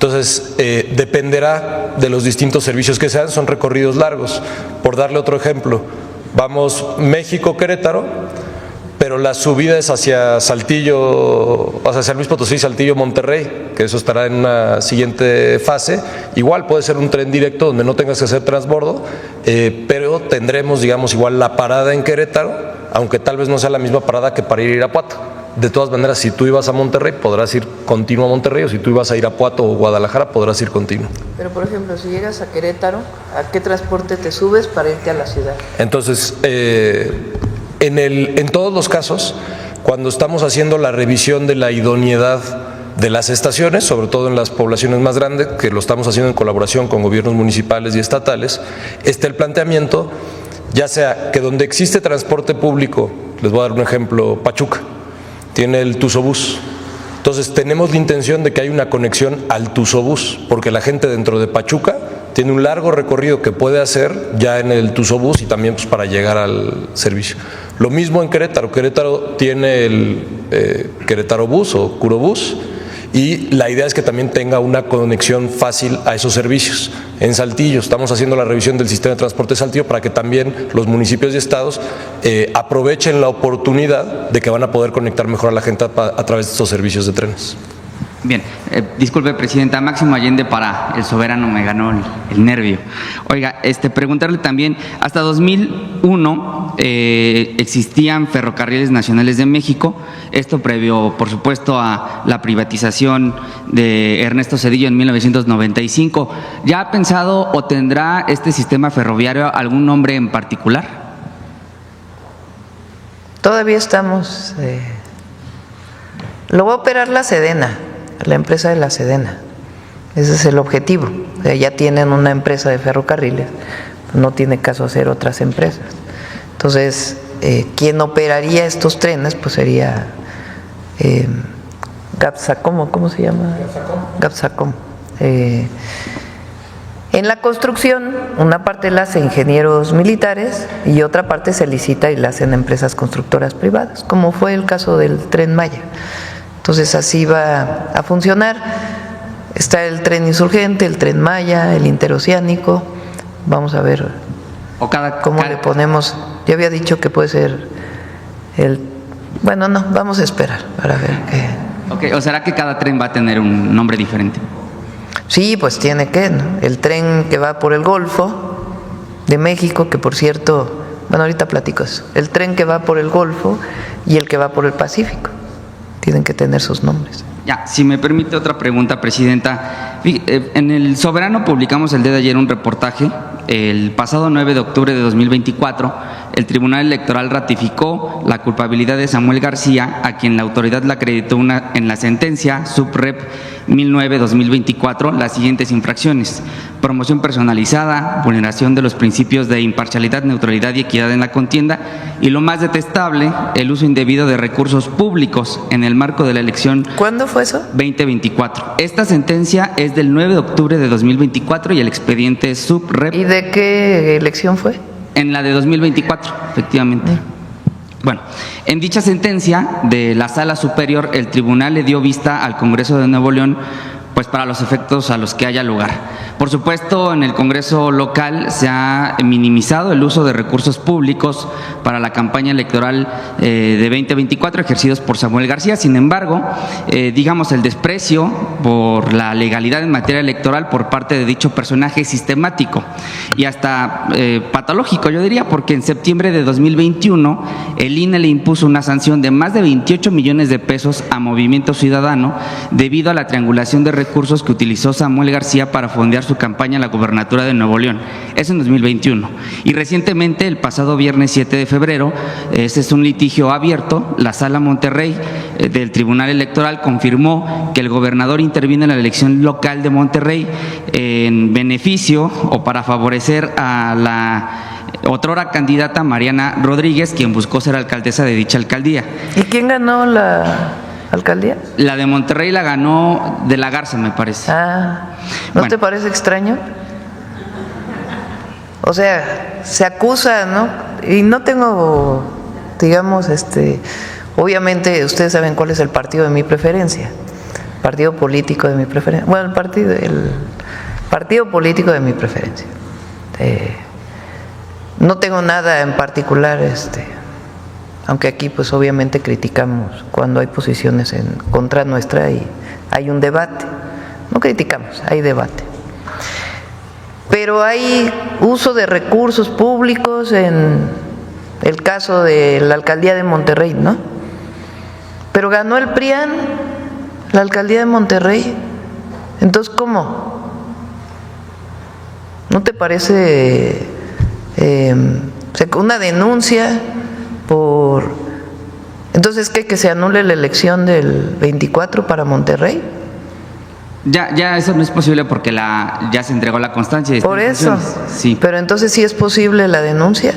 Entonces, dependerá de los distintos servicios que sean, son recorridos largos. Por darle otro ejemplo, vamos México-Querétaro, pero la subida es hacia Saltillo, hacia San Luis Potosí, Saltillo-Monterrey, que eso estará en una siguiente fase. Igual puede ser un tren directo donde no tengas que hacer transbordo, pero tendremos, digamos, igual la parada en Querétaro, aunque tal vez no sea la misma parada que para ir a Irapuato. De todas maneras, si tú ibas a Monterrey, podrás ir continuo a Monterrey, o si tú ibas a Irapuato o Guadalajara, podrás ir continuo. Pero, por ejemplo, si llegas a Querétaro, ¿a qué transporte te subes para irte a la ciudad? Entonces, en todos los casos, cuando estamos haciendo la revisión de la idoneidad de las estaciones, sobre todo en las poblaciones más grandes, que lo estamos haciendo en colaboración con gobiernos municipales y estatales, está el planteamiento, ya sea que donde existe transporte público, les voy a dar un ejemplo, Pachuca, tiene el Tuzobús. Entonces tenemos la intención de que haya una conexión al Tuzobús, porque la gente dentro de Pachuca tiene un largo recorrido que puede hacer ya en el Tuzobús y también pues, para llegar al servicio. Lo mismo en Querétaro. Querétaro tiene el Querétaro Bus o Curobús, y la idea es que también tenga una conexión fácil a esos servicios. En Saltillo estamos haciendo la revisión del sistema de transporte de Saltillo para que también los municipios y estados aprovechen la oportunidad de que van a poder conectar mejor a la gente a través de estos servicios de trenes. Bien, disculpe, Presidenta, Máximo Allende para El Soberano, me ganó el nervio. Oiga, preguntarle también, hasta 2001 existían ferrocarriles nacionales de México, esto previo, por supuesto, a la privatización de Ernesto Zedillo en 1995. ¿Ya ha pensado o tendrá este sistema ferroviario algún nombre en particular? Todavía estamos... Lo va a operar la Sedena, la empresa de la Sedena. Ese es el objetivo. O sea, ya tienen una empresa de ferrocarriles, no tiene caso hacer otras empresas. Entonces, quien operaría estos trenes, pues sería Gapsacom, ¿cómo se llama? Gapsacom. En la construcción, una parte la hacen ingenieros militares y otra parte se licita y la hacen empresas constructoras privadas, como fue el caso del Tren Maya. Entonces así va a funcionar. Está el tren insurgente, el Tren Maya, el interoceánico. Vamos a ver cómo le ponemos. Yo había dicho que puede ser bueno, no, vamos a esperar para ver qué. Okay, ¿o será que cada tren va a tener un nombre diferente? Sí, pues tiene que, ¿no? El tren que va por el Golfo de México, que por cierto, bueno, ahorita platico eso. El tren que va por el Golfo y el que va por el Pacífico tienen que tener sus nombres. Ya, si me permite otra pregunta, Presidenta. En El Soberano publicamos el día de ayer un reportaje. El pasado 9 de octubre de 2024, el Tribunal Electoral ratificó la culpabilidad de Samuel García, a quien la autoridad le acreditó en la sentencia Subrep 1009-2024 las siguientes infracciones: promoción personalizada, vulneración de los principios de imparcialidad, neutralidad y equidad en la contienda, y lo más detestable, el uso indebido de recursos públicos en el marco de la elección. ¿Cuándo fue eso? 2024. Esta sentencia es del 9 de octubre de 2024 y el expediente es Subrep. ¿Y de qué elección fue? En la de 2024, efectivamente. Bueno, en dicha sentencia de la Sala Superior, el tribunal le dio vista al Congreso de Nuevo León, pues para los efectos a los que haya lugar. Por supuesto, en el Congreso local se ha minimizado el uso de recursos públicos para la campaña electoral de 2024 ejercidos por Samuel García. Sin embargo, digamos, el desprecio por la legalidad en materia electoral por parte de dicho personaje es sistemático y hasta patológico, yo diría, porque en septiembre de 2021 el INE le impuso una sanción de más de 28 millones de pesos a Movimiento Ciudadano debido a la triangulación de recursos que utilizó Samuel García para fondear su campaña a la gubernatura de Nuevo León. Es en 2021. Y recientemente, el pasado viernes 7 de febrero, este es un litigio abierto, la Sala Monterrey del Tribunal Electoral confirmó que el gobernador intervino en la elección local de Monterrey en beneficio o para favorecer a la otrora candidata Mariana Rodríguez, quien buscó ser alcaldesa de dicha alcaldía. ¿Y quién ganó la alcaldía? La de Monterrey la ganó De la Garza, me parece. ¿No te parece extraño? O sea, se acusa, ¿no? Y no tengo, digamos, obviamente ustedes saben cuál es el partido de mi preferencia, partido político de mi preferencia. Bueno, el partido político de mi preferencia. No tengo nada en particular, aunque aquí pues obviamente criticamos cuando hay posiciones en contra nuestra y hay un debate. No criticamos, hay debate. Pero hay uso de recursos públicos en el caso de la alcaldía de Monterrey, ¿no? Pero ganó el PRIAN la alcaldía de Monterrey. Entonces, ¿cómo? ¿No te parece una denuncia por... Entonces, ¿qué? ¿Que se anule la elección del 24 para Monterrey? Ya eso no es posible porque ya se entregó la constancia. Por eso, sí. Pero entonces sí es posible la denuncia.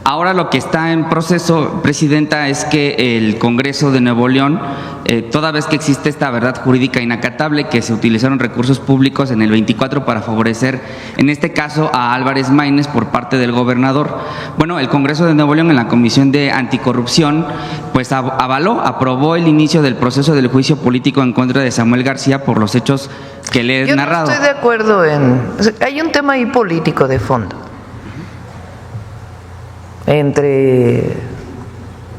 Ahora lo que está en proceso, Presidenta, es que el Congreso de Nuevo León, toda vez que existe esta verdad jurídica inacatable, que se utilizaron recursos públicos en el 24 para favorecer, en este caso, a Álvarez Maínez por parte del gobernador. Bueno, el Congreso de Nuevo León en la Comisión de Anticorrupción, pues aprobó el inicio del proceso del juicio político en contra de Samuel García por los hechos que le he narrado. Yo no estoy de acuerdo hay un tema ahí político de fondo entre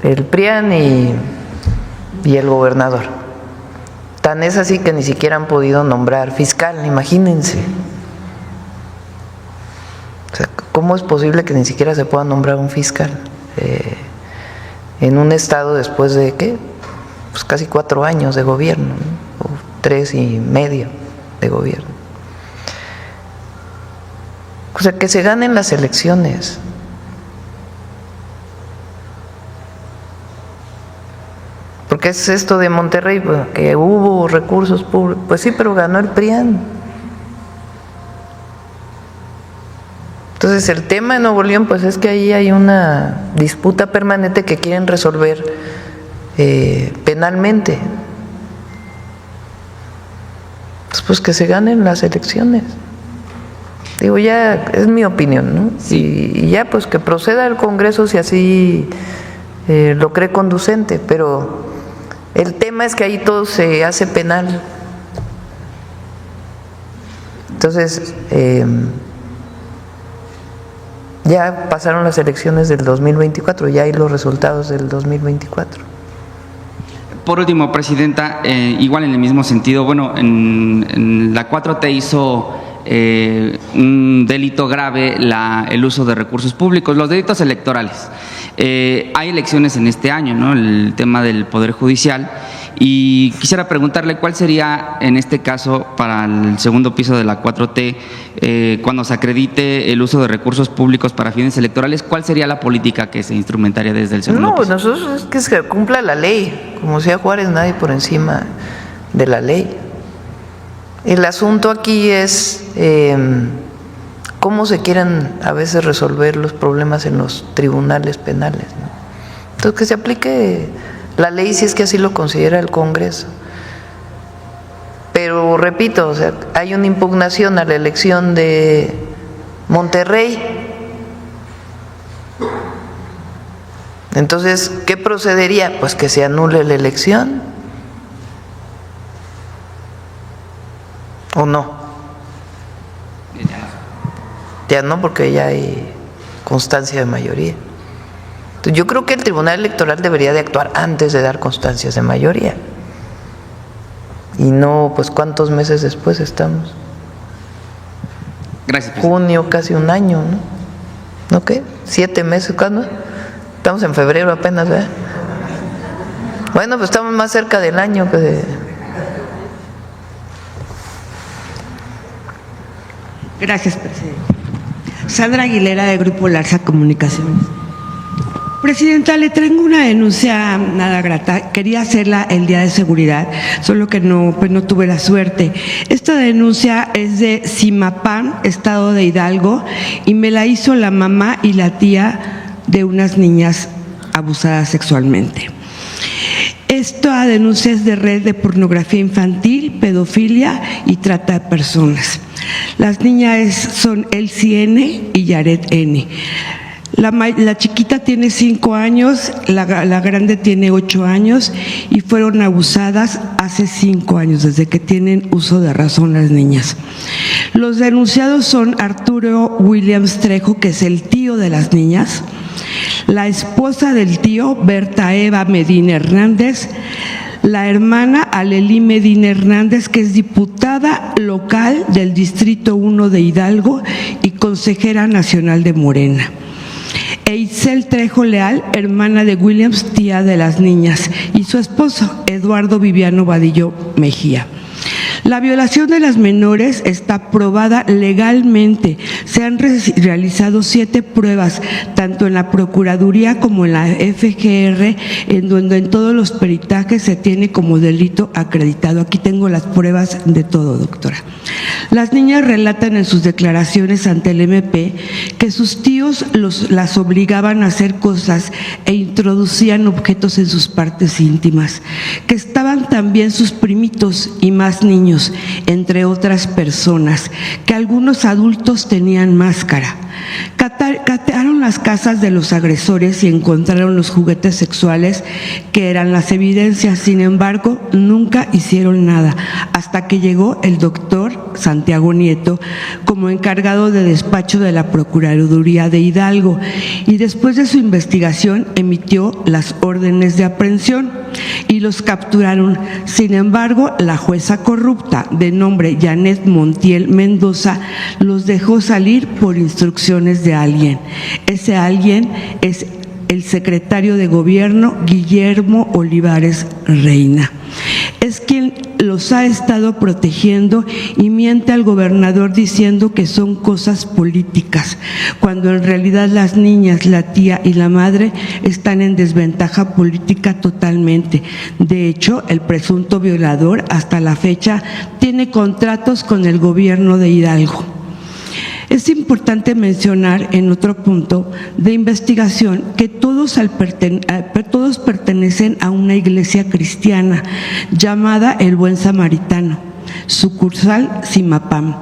el PRIAN y el gobernador. Tan es así que ni siquiera han podido nombrar fiscal, imagínense. O sea, ¿cómo es posible que ni siquiera se pueda nombrar un fiscal en un estado después de ¿qué? Pues casi 4 años de gobierno, ¿no? O 3 y medio de gobierno. O sea, que se ganen las elecciones. Porque es esto de Monterrey, que hubo recursos públicos. Pues sí, pero ganó el PRIAN. Entonces el tema de Nuevo León, pues es que ahí hay una disputa permanente que quieren resolver penalmente. Entonces, pues que se ganen las elecciones. Digo, ya es mi opinión, ¿no? Sí. Y ya pues que proceda el Congreso si así lo cree conducente, pero el tema es que ahí todo se hace penal. Entonces, ya pasaron las elecciones del 2024, ya hay los resultados del 2024. Por último, Presidenta, igual en el mismo sentido, bueno, en la 4T hizo un delito grave el uso de recursos públicos, los delitos electorales. Hay elecciones en este año, ¿no? El tema del Poder Judicial, y quisiera preguntarle cuál sería en este caso para el segundo piso de la 4T, cuando se acredite el uso de recursos públicos para fines electorales, ¿cuál sería la política que se instrumentaría desde el segundo piso? No, nosotros es que se cumpla la ley, como decía Juárez, nadie por encima de la ley. El asunto aquí es cómo se quieren a veces resolver los problemas en los tribunales penales, ¿no? Entonces que se aplique la ley si es que así lo considera el Congreso. Pero repito, o sea, hay una impugnación a la elección de Monterrey. Entonces, ¿qué procedería? Pues que se anule la elección. ¿O no? Ya no, porque ya hay constancia de mayoría. Entonces, yo creo que el Tribunal Electoral debería de actuar antes de dar constancias de mayoría. Y no, pues, ¿cuántos meses después estamos? Gracias, Presidenta. Junio, casi un año, ¿no? ¿No qué? 7 meses, ¿cuándo? Estamos en febrero apenas, ¿verdad? Bueno, pues estamos más cerca del año que de... Gracias, Presidenta. Sandra Aguilera, de Grupo Larsa Comunicaciones. Presidenta, le traigo una denuncia nada grata. Quería hacerla el día de seguridad, solo que no tuve la suerte. Esta denuncia es de Zimapán, estado de Hidalgo, y me la hizo la mamá y la tía de unas niñas abusadas sexualmente. Esta denuncia es de red de pornografía infantil, pedofilia y trata de personas. Las niñas son Elsie N. y Yaret N. La chiquita tiene 5 años, la grande tiene 8 años y fueron abusadas hace 5 años, desde que tienen uso de razón las niñas. Los denunciados son Arturo Williams Trejo, que es el tío de las niñas, la esposa del tío, Berta Eva Medina Hernández, la hermana Alelí Medina Hernández, que es diputada local del Distrito 1 de Hidalgo y consejera nacional de Morena. E Itzel Trejo Leal, hermana de Williams, tía de las niñas, y su esposo, Eduardo Viviano Vadillo Mejía. La violación de las menores está probada legalmente. Se han realizado 7 pruebas, tanto en la Procuraduría como en la FGR, en donde en todos los peritajes se tiene como delito acreditado. Aquí tengo las pruebas de todo, doctora. Las niñas relatan en sus declaraciones ante el MP que sus tíos las obligaban a hacer cosas e introducían objetos en sus partes íntimas, que estaban también sus primitos y más niños, entre otras personas, que algunos adultos tenían máscara. Catearon las casas de los agresores y encontraron los juguetes sexuales que eran las evidencias. Sin embargo, nunca hicieron nada hasta que llegó el doctor Santiago Nieto como encargado de despacho de la Procuraduría de Hidalgo, y después de su investigación emitió las órdenes de aprehensión y los capturaron. Sin embargo, la jueza corrupta de nombre Janet Montiel Mendoza los dejó salir por instrucciones de alguien. Ese alguien es el secretario de Gobierno, Guillermo Olivares Reina. Es quien los ha estado protegiendo y miente al gobernador diciendo que son cosas políticas, cuando en realidad las niñas, la tía y la madre están en desventaja política totalmente. De hecho, el presunto violador hasta la fecha tiene contratos con el gobierno de Hidalgo. Es importante mencionar en otro punto de investigación que todos pertenecen a una iglesia cristiana llamada El Buen Samaritano, sucursal Simapam,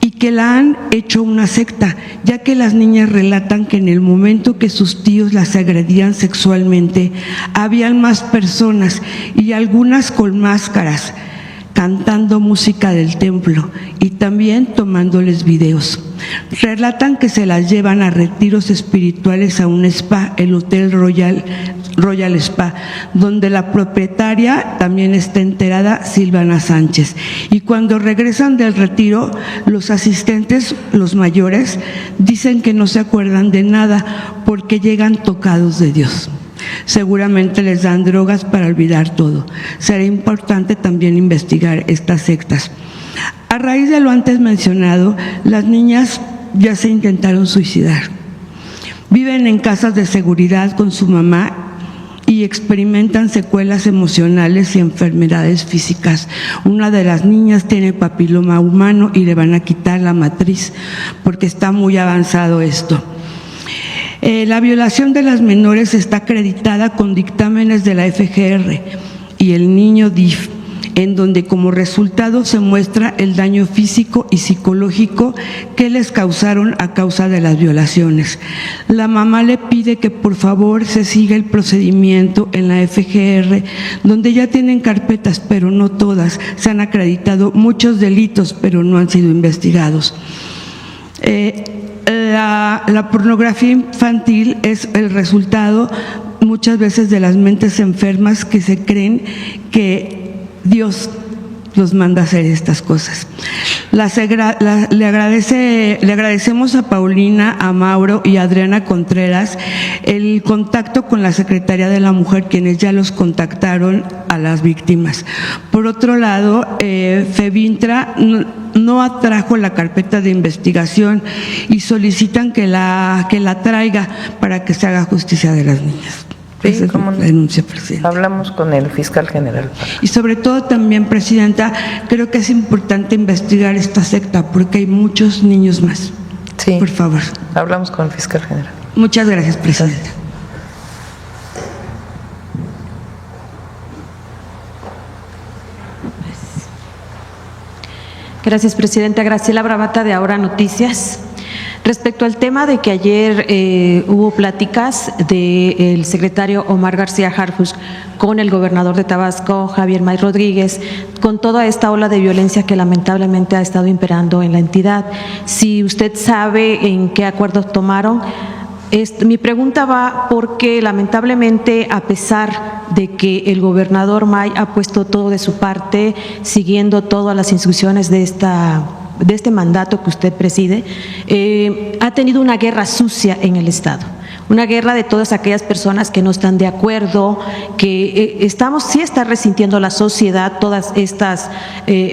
y que la han hecho una secta, ya que las niñas relatan que en el momento que sus tíos las agredían sexualmente, habían más personas y algunas con máscaras, cantando música del templo y también tomándoles videos. Relatan que se las llevan a retiros espirituales a un spa, el Hotel Royal Spa, donde la propietaria también está enterada, Silvana Sánchez. Y cuando regresan del retiro, los asistentes, los mayores, dicen que no se acuerdan de nada porque llegan tocados de Dios. Seguramente les dan drogas para olvidar todo. Será importante también investigar estas sectas. A raíz de lo antes mencionado, las niñas ya se intentaron suicidar. Viven en casas de seguridad con su mamá y experimentan secuelas emocionales y enfermedades físicas. Una de las niñas tiene papiloma humano y le van a quitar la matriz porque está muy avanzado esto. La violación de las menores está acreditada con dictámenes de la FGR y el niño DIF, en donde como resultado se muestra el daño físico y psicológico que les causaron a causa de las violaciones. La mamá le pide que por favor se siga el procedimiento en la FGR, donde ya tienen carpetas, pero no todas. Se han acreditado muchos delitos, pero no han sido investigados. La pornografía infantil es el resultado muchas veces de las mentes enfermas que se creen que Dios los manda a hacer estas cosas. Le agradecemos a Paulina, a Mauro y a Adriana Contreras el contacto con la Secretaría de la Mujer, quienes ya los contactaron a las víctimas. Por otro lado, FEBINTRA no atrajo la carpeta de investigación y solicitan que la traiga para que se haga justicia de las niñas. Sí, esa es la denuncia, Presidenta. Hablamos con el fiscal general. Y sobre todo también, Presidenta, creo que es importante investigar esta secta porque hay muchos niños más. Sí. Por favor. Hablamos con el fiscal general. Muchas gracias, Presidenta. Gracias, Presidenta. Graciela Bravata, de Ahora Noticias. Respecto al tema de que ayer hubo pláticas del secretario Omar García Harfuch con el gobernador de Tabasco, Javier May Rodríguez, con toda esta ola de violencia que lamentablemente ha estado imperando en la entidad, si usted sabe en qué acuerdos tomaron. Mi pregunta va porque lamentablemente, a pesar de que el gobernador May ha puesto todo de su parte, siguiendo todas las instrucciones de este mandato que usted preside, ha tenido una guerra sucia en el Estado. Una guerra de todas aquellas personas que no están de acuerdo, que sí está resintiendo la sociedad todas estas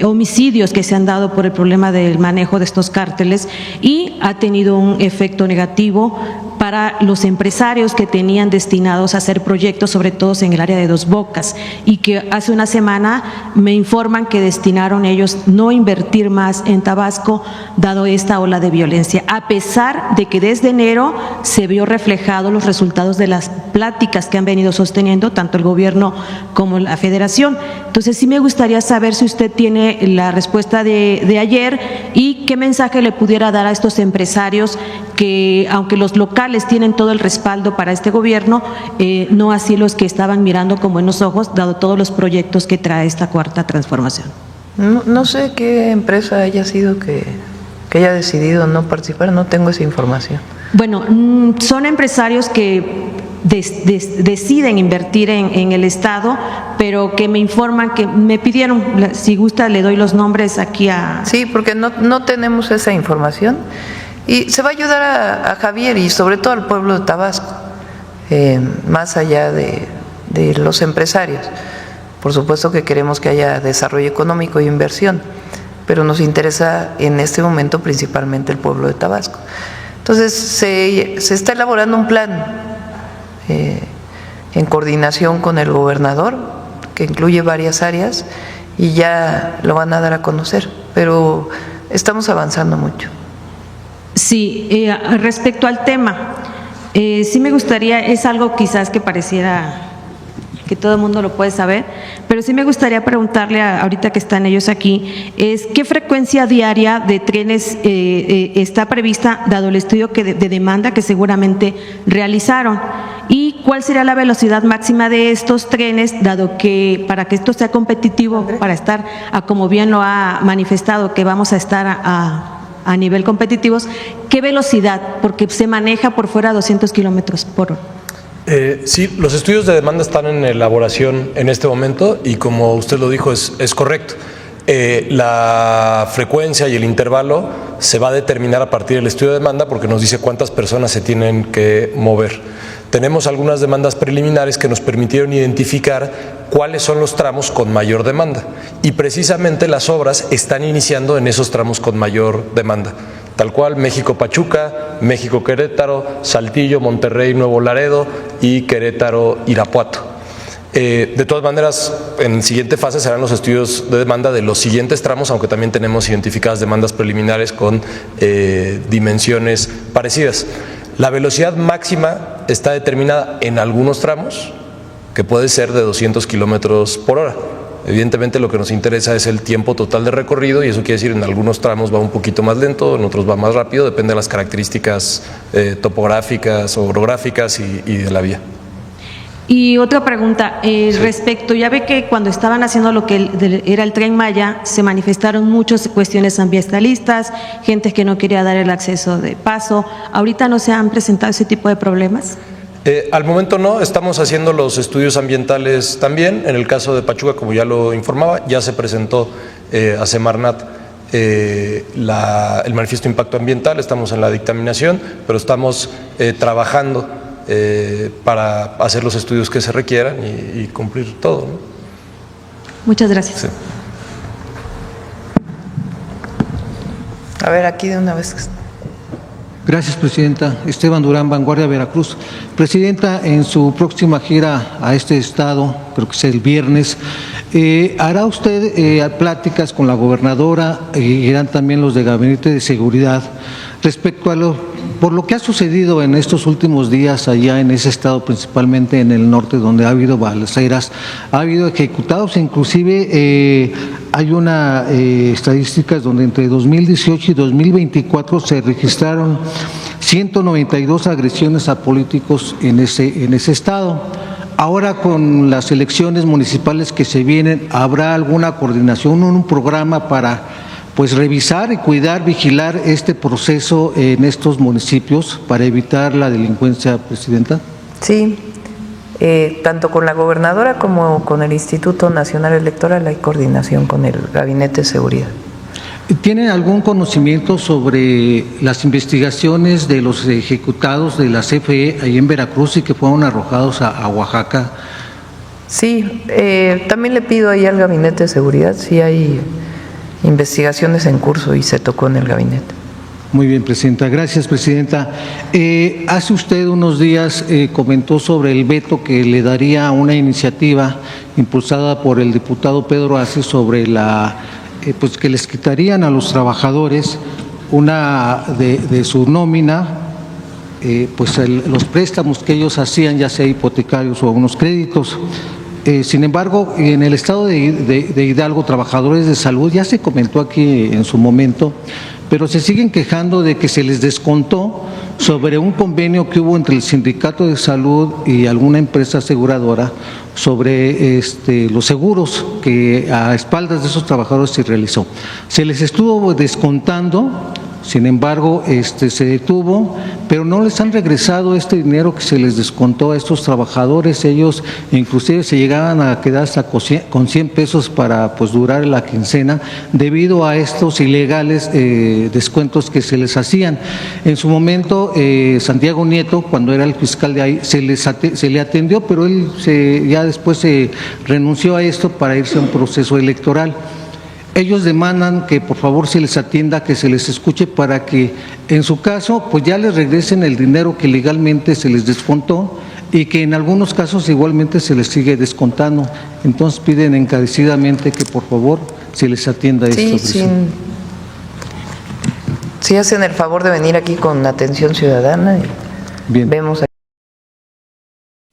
homicidios que se han dado por el problema del manejo de estos cárteles, y ha tenido un efecto negativo para los empresarios que tenían destinados a hacer proyectos, sobre todo en el área de Dos Bocas, y que hace una semana me informan que destinaron ellos no invertir más en Tabasco, dado esta ola de violencia, a pesar de que desde enero se vio reflejado los resultados de las pláticas que han venido sosteniendo tanto el gobierno como la federación. Entonces sí me gustaría saber si usted tiene la respuesta de ayer y qué mensaje le pudiera dar a estos empresarios que, aunque los locales tienen todo el respaldo para este gobierno, no así los que estaban mirando con buenos ojos, dado todos los proyectos que trae esta cuarta transformación. No sé qué empresa haya sido que haya decidido no participar, no tengo esa información. Bueno, son empresarios que deciden invertir en el Estado, pero que me informan que me pidieron, si gusta le doy los nombres aquí a… Sí, porque no tenemos esa información. Y se va a ayudar a Javier y sobre todo al pueblo de Tabasco, más allá de los empresarios. Por supuesto que queremos que haya desarrollo económico e inversión, pero nos interesa en este momento principalmente el pueblo de Tabasco. Entonces se está elaborando un plan en coordinación con el gobernador, que incluye varias áreas, y ya lo van a dar a conocer, pero estamos avanzando mucho. Sí, respecto al tema, sí me gustaría, es algo quizás que pareciera que todo el mundo lo puede saber, pero sí me gustaría preguntarle, ahorita que están ellos aquí, ¿qué frecuencia diaria de trenes está prevista, dado el estudio de demanda que seguramente realizaron? ¿Y cuál sería la velocidad máxima de estos trenes, dado que para que esto sea competitivo, para estar, como bien lo ha manifestado, que vamos a estar a nivel competitivos, qué velocidad? Porque se maneja por fuera 200 kilómetros por hora. Sí, los estudios de demanda están en elaboración en este momento y como usted lo dijo es correcto. La frecuencia y el intervalo se va a determinar a partir del estudio de demanda porque nos dice cuántas personas se tienen que mover. Tenemos algunas demandas preliminares que nos permitieron identificar cuáles son los tramos con mayor demanda y precisamente las obras están iniciando en esos tramos con mayor demanda. Tal cual, México-Pachuca, México-Querétaro, Saltillo, Monterrey, Nuevo Laredo y Querétaro-Irapuato. De todas maneras, en siguiente fase serán los estudios de demanda de los siguientes tramos, aunque también tenemos identificadas demandas preliminares con dimensiones parecidas. La velocidad máxima está determinada en algunos tramos, que puede ser de 200 kilómetros por hora. Evidentemente lo que nos interesa es el tiempo total de recorrido y eso quiere decir en algunos tramos va un poquito más lento, en otros va más rápido, depende de las características topográficas, orográficas y de la vía. Y otra pregunta, respecto, ya ve que cuando estaban haciendo lo que era el Tren Maya, se manifestaron muchas cuestiones ambientalistas, gente que no quería dar el acceso de paso. ¿Ahorita no se han presentado ese tipo de problemas? Al momento no, estamos haciendo los estudios ambientales también. En el caso de Pachuca, como ya lo informaba, ya se presentó a Semarnat el manifiesto de impacto ambiental, estamos en la dictaminación, pero estamos trabajando para hacer los estudios que se requieran y cumplir todo, ¿no? Muchas gracias. Sí. A ver, aquí de una vez. Gracias, Presidenta. Esteban Durán, Vanguardia, Veracruz. Presidenta, en su próxima gira a este estado, creo que es el viernes, ¿hará usted pláticas con la gobernadora y irán también los de Gabinete de Seguridad respecto a lo por lo que ha sucedido en estos últimos días allá en ese estado, principalmente en el norte, donde ha habido balaceras, ha habido ejecutados, inclusive hay una estadísticas donde entre 2018 y 2024 se registraron 192 agresiones a políticos en ese estado. Ahora con las elecciones municipales que se vienen, ¿habrá alguna coordinación, un programa para pues revisar y cuidar, vigilar este proceso en estos municipios para evitar la delincuencia, Presidenta? Sí, tanto con la gobernadora como con el Instituto Nacional Electoral hay coordinación con el Gabinete de Seguridad. ¿Tienen algún conocimiento sobre las investigaciones de los ejecutados de la CFE ahí en Veracruz y que fueron arrojados a Oaxaca? Sí, también le pido ahí al Gabinete de Seguridad si hay investigaciones en curso y se tocó en el gabinete. Muy bien, Presidenta. Gracias, Presidenta. Hace usted unos días comentó sobre el veto que le daría a una iniciativa impulsada por el diputado Pedro Ace sobre pues que les quitarían a los trabajadores una de su nómina, pues los préstamos que ellos hacían, ya sea hipotecarios o unos créditos. Sin embargo, en el estado de Hidalgo, trabajadores de salud, ya se comentó aquí en su momento, pero se siguen quejando de que se les descontó sobre un convenio que hubo entre el Sindicato de Salud y alguna empresa aseguradora sobre los seguros que a espaldas de esos trabajadores se realizó. Se les estuvo descontando, sin embargo, se detuvo, pero no les han regresado este dinero que se les descontó a estos trabajadores. Ellos inclusive se llegaban a quedar hasta con 100 pesos para pues durar la quincena debido a estos ilegales descuentos que se les hacían. En su momento, Santiago Nieto, cuando era el fiscal de ahí, se le atendió, pero él ya después se renunció a esto para irse a un proceso electoral. Ellos demandan que por favor se les atienda, que se les escuche para que en su caso pues ya les regresen el dinero que legalmente se les descontó y que en algunos casos igualmente se les sigue descontando. Entonces piden encarecidamente que por favor se les atienda esto. Sí, hacen el favor de venir aquí con Atención Ciudadana y bien. Vemos.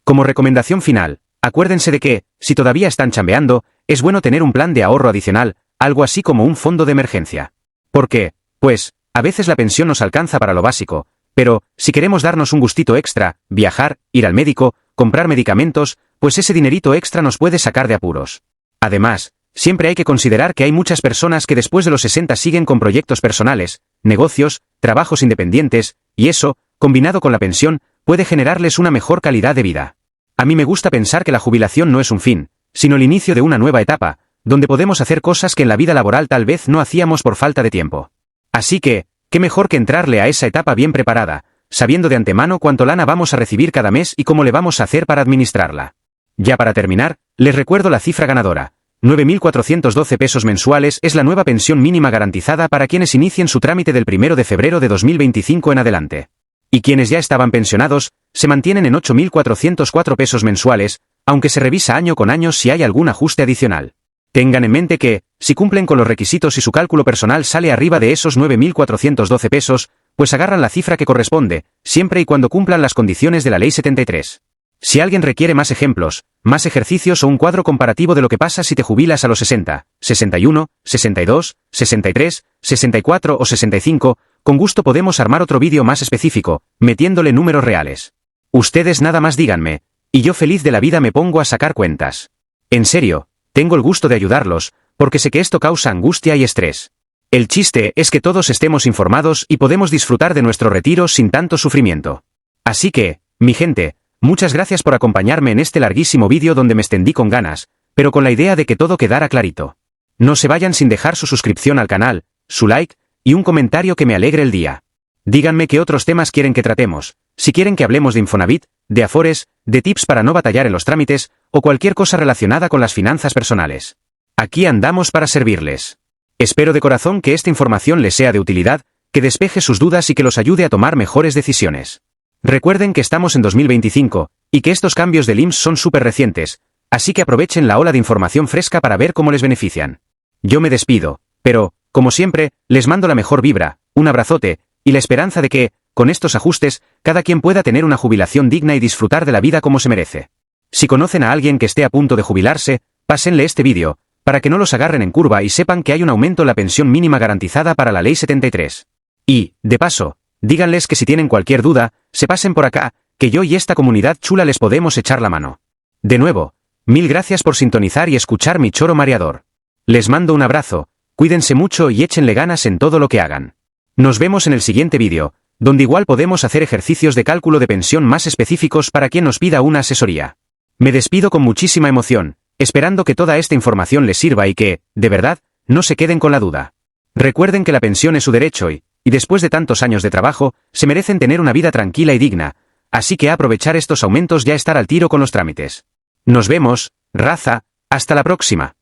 Como recomendación final, acuérdense de que, si todavía están chambeando, es bueno tener un plan de ahorro adicional, algo así como un fondo de emergencia. ¿Por qué? Pues, a veces la pensión nos alcanza para lo básico, pero, si queremos darnos un gustito extra, viajar, ir al médico, comprar medicamentos, pues ese dinerito extra nos puede sacar de apuros. Además, siempre hay que considerar que hay muchas personas que después de los 60 siguen con proyectos personales, negocios, trabajos independientes, y eso, combinado con la pensión, puede generarles una mejor calidad de vida. A mí me gusta pensar que la jubilación no es un fin, sino el inicio de una nueva etapa, donde podemos hacer cosas que en la vida laboral tal vez no hacíamos por falta de tiempo. Así que, qué mejor que entrarle a esa etapa bien preparada, sabiendo de antemano cuánto lana vamos a recibir cada mes y cómo le vamos a hacer para administrarla. Ya para terminar, les recuerdo la cifra ganadora. 9.412 pesos mensuales es la nueva pensión mínima garantizada para quienes inicien su trámite del 1 de febrero de 2025 en adelante. Y quienes ya estaban pensionados, se mantienen en 8.404 pesos mensuales, aunque se revisa año con año si hay algún ajuste adicional. Tengan en mente que, si cumplen con los requisitos y su cálculo personal sale arriba de esos 9.412 pesos, pues agarran la cifra que corresponde, siempre y cuando cumplan las condiciones de la Ley 73. Si alguien requiere más ejemplos, más ejercicios o un cuadro comparativo de lo que pasa si te jubilas a los 60, 61, 62, 63, 64 o 65, con gusto podemos armar otro vídeo más específico, metiéndole números reales. Ustedes nada más díganme, y yo feliz de la vida me pongo a sacar cuentas. En serio, tengo el gusto de ayudarlos, porque sé que esto causa angustia y estrés. El chiste es que todos estemos informados y podemos disfrutar de nuestro retiro sin tanto sufrimiento. Así que, mi gente, muchas gracias por acompañarme en este larguísimo vídeo donde me extendí con ganas, pero con la idea de que todo quedara clarito. No se vayan sin dejar su suscripción al canal, su like, y un comentario que me alegre el día. Díganme qué otros temas quieren que tratemos, si quieren que hablemos de Infonavit, de Afores, de tips para no batallar en los trámites, o cualquier cosa relacionada con las finanzas personales. Aquí andamos para servirles. Espero de corazón que esta información les sea de utilidad, que despeje sus dudas y que los ayude a tomar mejores decisiones. Recuerden que estamos en 2025, y que estos cambios del IMSS son súper recientes, así que aprovechen la ola de información fresca para ver cómo les benefician. Yo me despido, pero, como siempre, les mando la mejor vibra, un abrazote, y la esperanza de que, con estos ajustes, cada quien pueda tener una jubilación digna y disfrutar de la vida como se merece. Si conocen a alguien que esté a punto de jubilarse, pásenle este vídeo, para que no los agarren en curva y sepan que hay un aumento en la pensión mínima garantizada para la Ley 73. Y, de paso, díganles que si tienen cualquier duda, se pasen por acá, que yo y esta comunidad chula les podemos echar la mano. De nuevo, mil gracias por sintonizar y escuchar mi choro mareador. Les mando un abrazo, cuídense mucho y échenle ganas en todo lo que hagan. Nos vemos en el siguiente vídeo, donde igual podemos hacer ejercicios de cálculo de pensión más específicos para quien nos pida una asesoría. Me despido con muchísima emoción, esperando que toda esta información les sirva y que, de verdad, no se queden con la duda. Recuerden que la pensión es su derecho y después de tantos años de trabajo, se merecen tener una vida tranquila y digna, así que aprovechar estos aumentos y estar al tiro con los trámites. Nos vemos, raza, hasta la próxima.